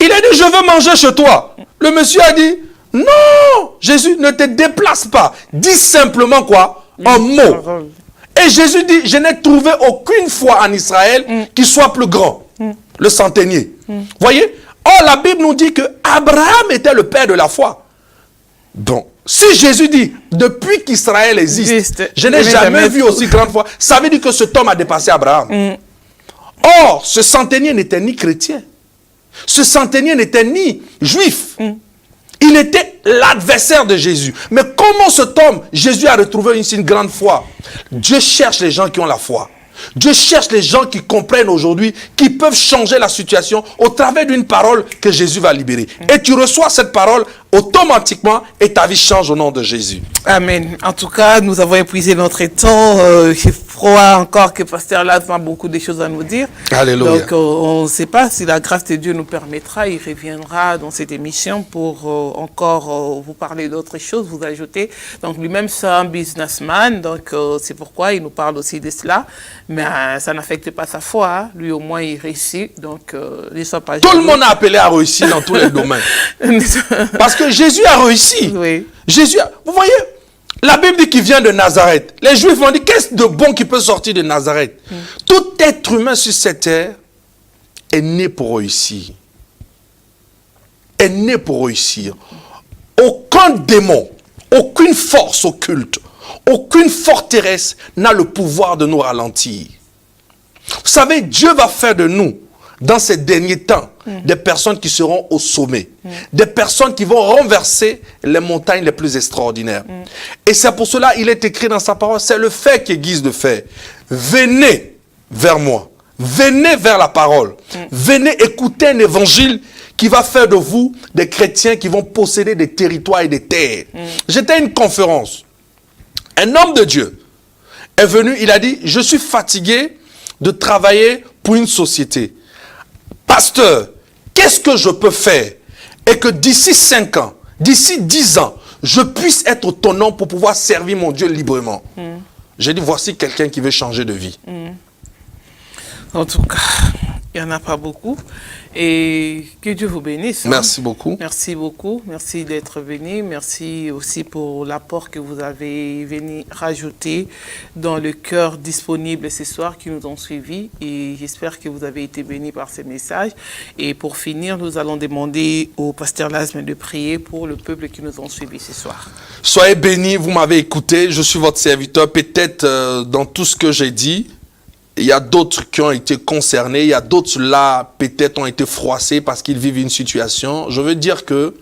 Il a dit, je veux manger chez toi. Le monsieur a dit, non, Jésus, ne te déplace pas. Dis simplement quoi? Un mot. Et Jésus dit, je n'ai trouvé aucune foi en Israël qui soit plus grand. Le centenier. Voyez? Or, la Bible nous dit que Abraham était le père de la foi. Bon, si Jésus dit, depuis qu'Israël existe, je n'ai jamais vu aussi grande foi, ça veut dire que cet homme a dépassé Abraham. Or, ce centenier n'était ni chrétien. Ce centenier n'était ni juif. Il était l'adversaire de Jésus. Mais comment cet homme, Jésus a retrouvé une grande foi? Dieu cherche les gens qui ont la foi. Dieu cherche les gens qui comprennent aujourd'hui, qui peuvent changer la situation au travers d'une parole que Jésus va libérer. Et tu reçois cette parole automatiquement et ta vie change au nom de Jésus. Amen. En tout cas, nous avons épuisé notre temps. Je crois encore que Pasteur Laz a beaucoup de choses à nous dire. Alléluia. Donc, on ne sait pas si la grâce de Dieu nous permettra. Il reviendra dans cette émission pour encore vous parler d'autres choses, vous ajouter. Donc, lui-même, c'est un businessman. Donc, c'est pourquoi il nous parle aussi de cela. Mais ça n'affecte pas sa foi. Hein. Lui, au moins, il réussit. Donc, ne sois pas tout le monde a appelé à réussir dans tous les domaines. Parce que Jésus a réussi. Oui. Jésus vous voyez, la Bible dit qu'il vient de Nazareth. Les Juifs vont dire, qu'est-ce de bon qui peut sortir de Nazareth? Tout être humain sur cette terre est né pour réussir. Est né pour réussir. Aucun démon, aucune force occulte, aucune forteresse n'a le pouvoir de nous ralentir. Vous savez, Dieu va faire de nous, dans ces derniers temps, des personnes qui seront au sommet. Des personnes qui vont renverser les montagnes les plus extraordinaires. Et c'est pour cela qu'il est écrit dans sa parole, c'est le fait qui aiguise le fait. Venez vers moi. Venez vers la parole. Venez écouter un évangile qui va faire de vous des chrétiens qui vont posséder des territoires et des terres. J'étais à une conférence. Un homme de Dieu est venu, il a dit, je suis fatigué de travailler pour une société. Pasteur, qu'est-ce que je peux faire et que d'ici 5 ans, d'ici 10 ans, je puisse être autonome pour pouvoir servir mon Dieu librement? J'ai dit, voici quelqu'un qui veut changer de vie. En tout cas, il n'y en a pas beaucoup. Et que Dieu vous bénisse. Hein. Merci beaucoup. Merci beaucoup. Merci d'être venu. Merci aussi pour l'apport que vous avez venu rajouter dans le cœur disponible ce soir qui nous ont suivis. Et j'espère que vous avez été bénis par ces messages. Et pour finir, nous allons demander au pasteur Lazme de prier pour le peuple qui nous ont suivis ce soir. Soyez bénis, vous m'avez écouté. Je suis votre serviteur. Peut-être dans tout ce que j'ai dit, il y a d'autres qui ont été concernés, il y a d'autres là, peut-être ont été froissés parce qu'ils vivent une situation. Je veux dire que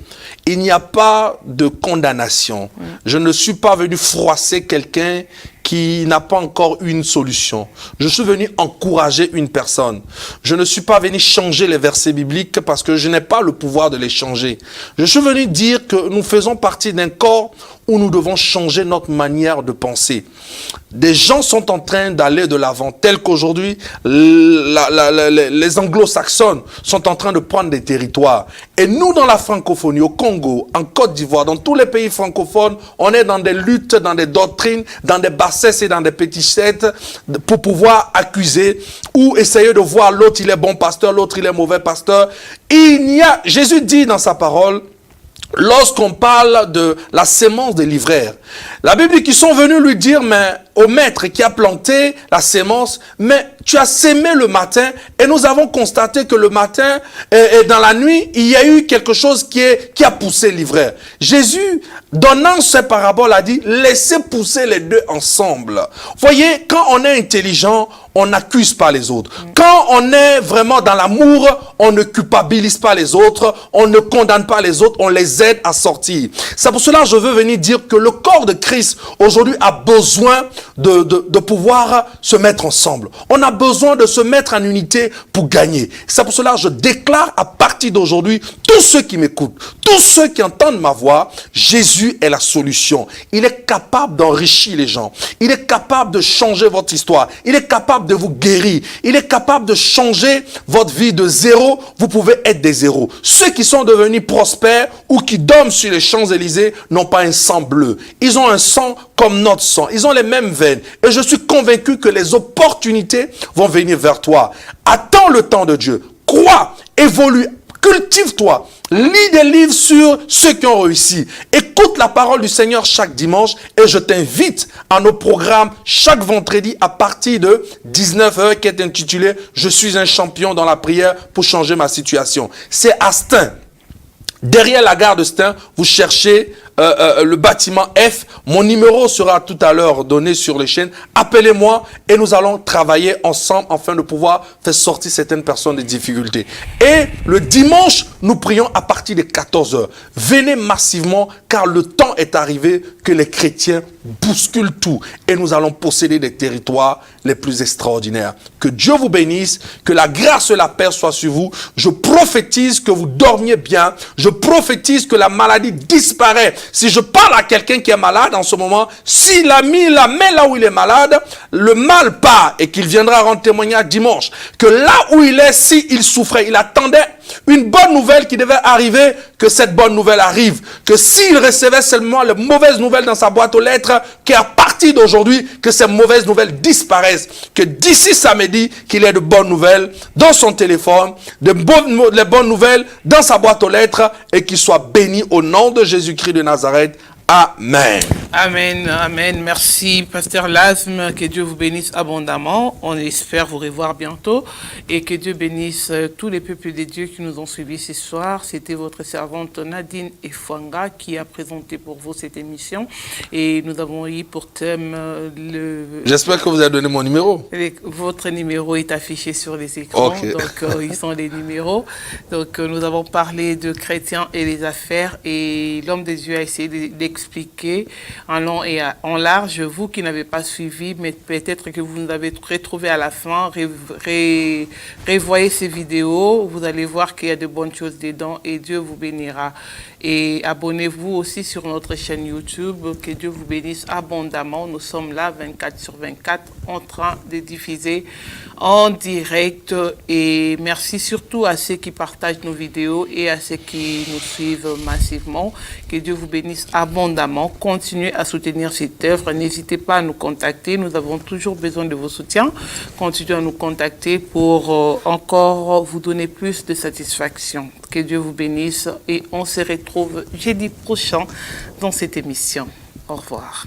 il n'y a pas de condamnation. Je ne suis pas venu froisser quelqu'un qui n'a pas encore eu une solution. Je suis venu encourager une personne. Je ne suis pas venu changer les versets bibliques parce que je n'ai pas le pouvoir de les changer. Je suis venu dire que nous faisons partie d'un corps où nous devons changer notre manière de penser. Des gens sont en train d'aller de l'avant, tel qu'aujourd'hui, les anglo-saxons sont en train de prendre des territoires. Et nous, dans la francophonie, au Congo, en Côte d'Ivoire, dans tous les pays francophones, on est dans des luttes, dans des doctrines, dans des bassesses et dans des pétichettes pour pouvoir accuser ou essayer de voir l'autre, il est bon pasteur, l'autre, il est mauvais pasteur. Jésus dit dans sa parole, lorsqu'on parle de la sémence des livraires, la Bible dit qu'ils sont venus lui dire, mais au maître qui a planté la sémence, mais tu as sémé le matin et nous avons constaté que le matin et dans la nuit, il y a eu quelque chose qui a poussé l'ivraie. Jésus, donnant ces paraboles, a dit, laissez pousser les deux ensemble. Voyez, quand on est intelligent, on n'accuse pas les autres. Quand on est vraiment dans l'amour, on ne culpabilise pas les autres, on ne condamne pas les autres, on les aide à sortir. C'est pour cela que je veux venir dire que le corps de Christ aujourd'hui a besoin de pouvoir se mettre ensemble. On a besoin de se mettre en unité pour gagner. C'est pour cela que je déclare à partir d'aujourd'hui, tous ceux qui m'écoutent, tous ceux qui entendent ma voix, Jésus est la solution. Il est capable d'enrichir les gens. Il est capable de changer votre histoire. Il est capable de vous guérir. Il est capable de changer votre vie de zéro. Vous pouvez être des zéros. Ceux qui sont devenus prospères ou qui dorment sur les Champs-Élysées n'ont pas un sang bleu. Ils ont un sang comme notre sang. Ils ont les mêmes veines. Et je suis convaincu que les opportunités vont venir vers toi. Attends le temps de Dieu. Crois, évolue, cultive-toi. Lis des livres sur ceux qui ont réussi. Écoute la parole du Seigneur chaque dimanche et je t'invite à nos programmes chaque vendredi à partir de 19h qui est intitulé « Je suis un champion dans la prière pour changer ma situation ». C'est à Stein. Derrière la gare de Stein, vous cherchez le bâtiment F. Mon numéro sera tout à l'heure donné sur les chaînes. Appelez-moi et nous allons travailler ensemble afin de pouvoir faire sortir certaines personnes des difficultés. Et le dimanche, nous prions à partir de 14h. Venez massivement car le temps est arrivé que les chrétiens bousculent tout et nous allons posséder des territoires les plus extraordinaires. Que Dieu vous bénisse, que la grâce et la paix soient sur vous. Je prophétise que vous dormiez bien. Je prophétise que la maladie disparaît. Si je parle à quelqu'un qui est malade en ce moment, s'il a mis la main là où il est malade, le mal part et qu'il viendra rendre témoignage dimanche. Que là où il est, s'il souffrait, il attendait une bonne nouvelle qui devait arriver, que cette bonne nouvelle arrive. Que s'il recevait seulement les mauvaises nouvelles dans sa boîte aux lettres, qu'à partir d'aujourd'hui, que ces mauvaises nouvelles disparaissent. Que d'ici samedi, qu'il ait de bonnes nouvelles dans son téléphone, les bonnes nouvelles dans sa boîte aux lettres et qu'il soit béni au nom de Jésus-Christ de Nazareth. Amen. Amen, amen. Merci, Pasteur Lasme. Que Dieu vous bénisse abondamment. On espère vous revoir bientôt. Et que Dieu bénisse tous les peuples de Dieu qui nous ont suivis ce soir. C'était votre servante Nadine Efwanga qui a présenté pour vous cette émission. Et nous avons eu pour thème J'espère que vous avez donné mon numéro. Votre numéro est affiché sur les écrans. Okay. Donc, ils sont les numéros. Donc, nous avons parlé de chrétiens et les affaires. Et l'homme de Dieu a essayé d'expliquer en long et en large, vous qui n'avez pas suivi, mais peut-être que vous nous avez retrouvé à la fin, revoyez ces vidéos, vous allez voir qu'il y a de bonnes choses dedans et Dieu vous bénira. Et abonnez-vous aussi sur notre chaîne YouTube, que Dieu vous bénisse abondamment. Nous sommes là 24/24 en train de diffuser en direct et merci surtout à ceux qui partagent nos vidéos et à ceux qui nous suivent massivement. Que Dieu vous bénisse abondamment. Continuez à soutenir cette œuvre. N'hésitez pas à nous contacter. Nous avons toujours besoin de vos soutiens. Continuez à nous contacter pour encore vous donner plus de satisfaction. Que Dieu vous bénisse et on se retrouve jeudi prochain dans cette émission. Au revoir.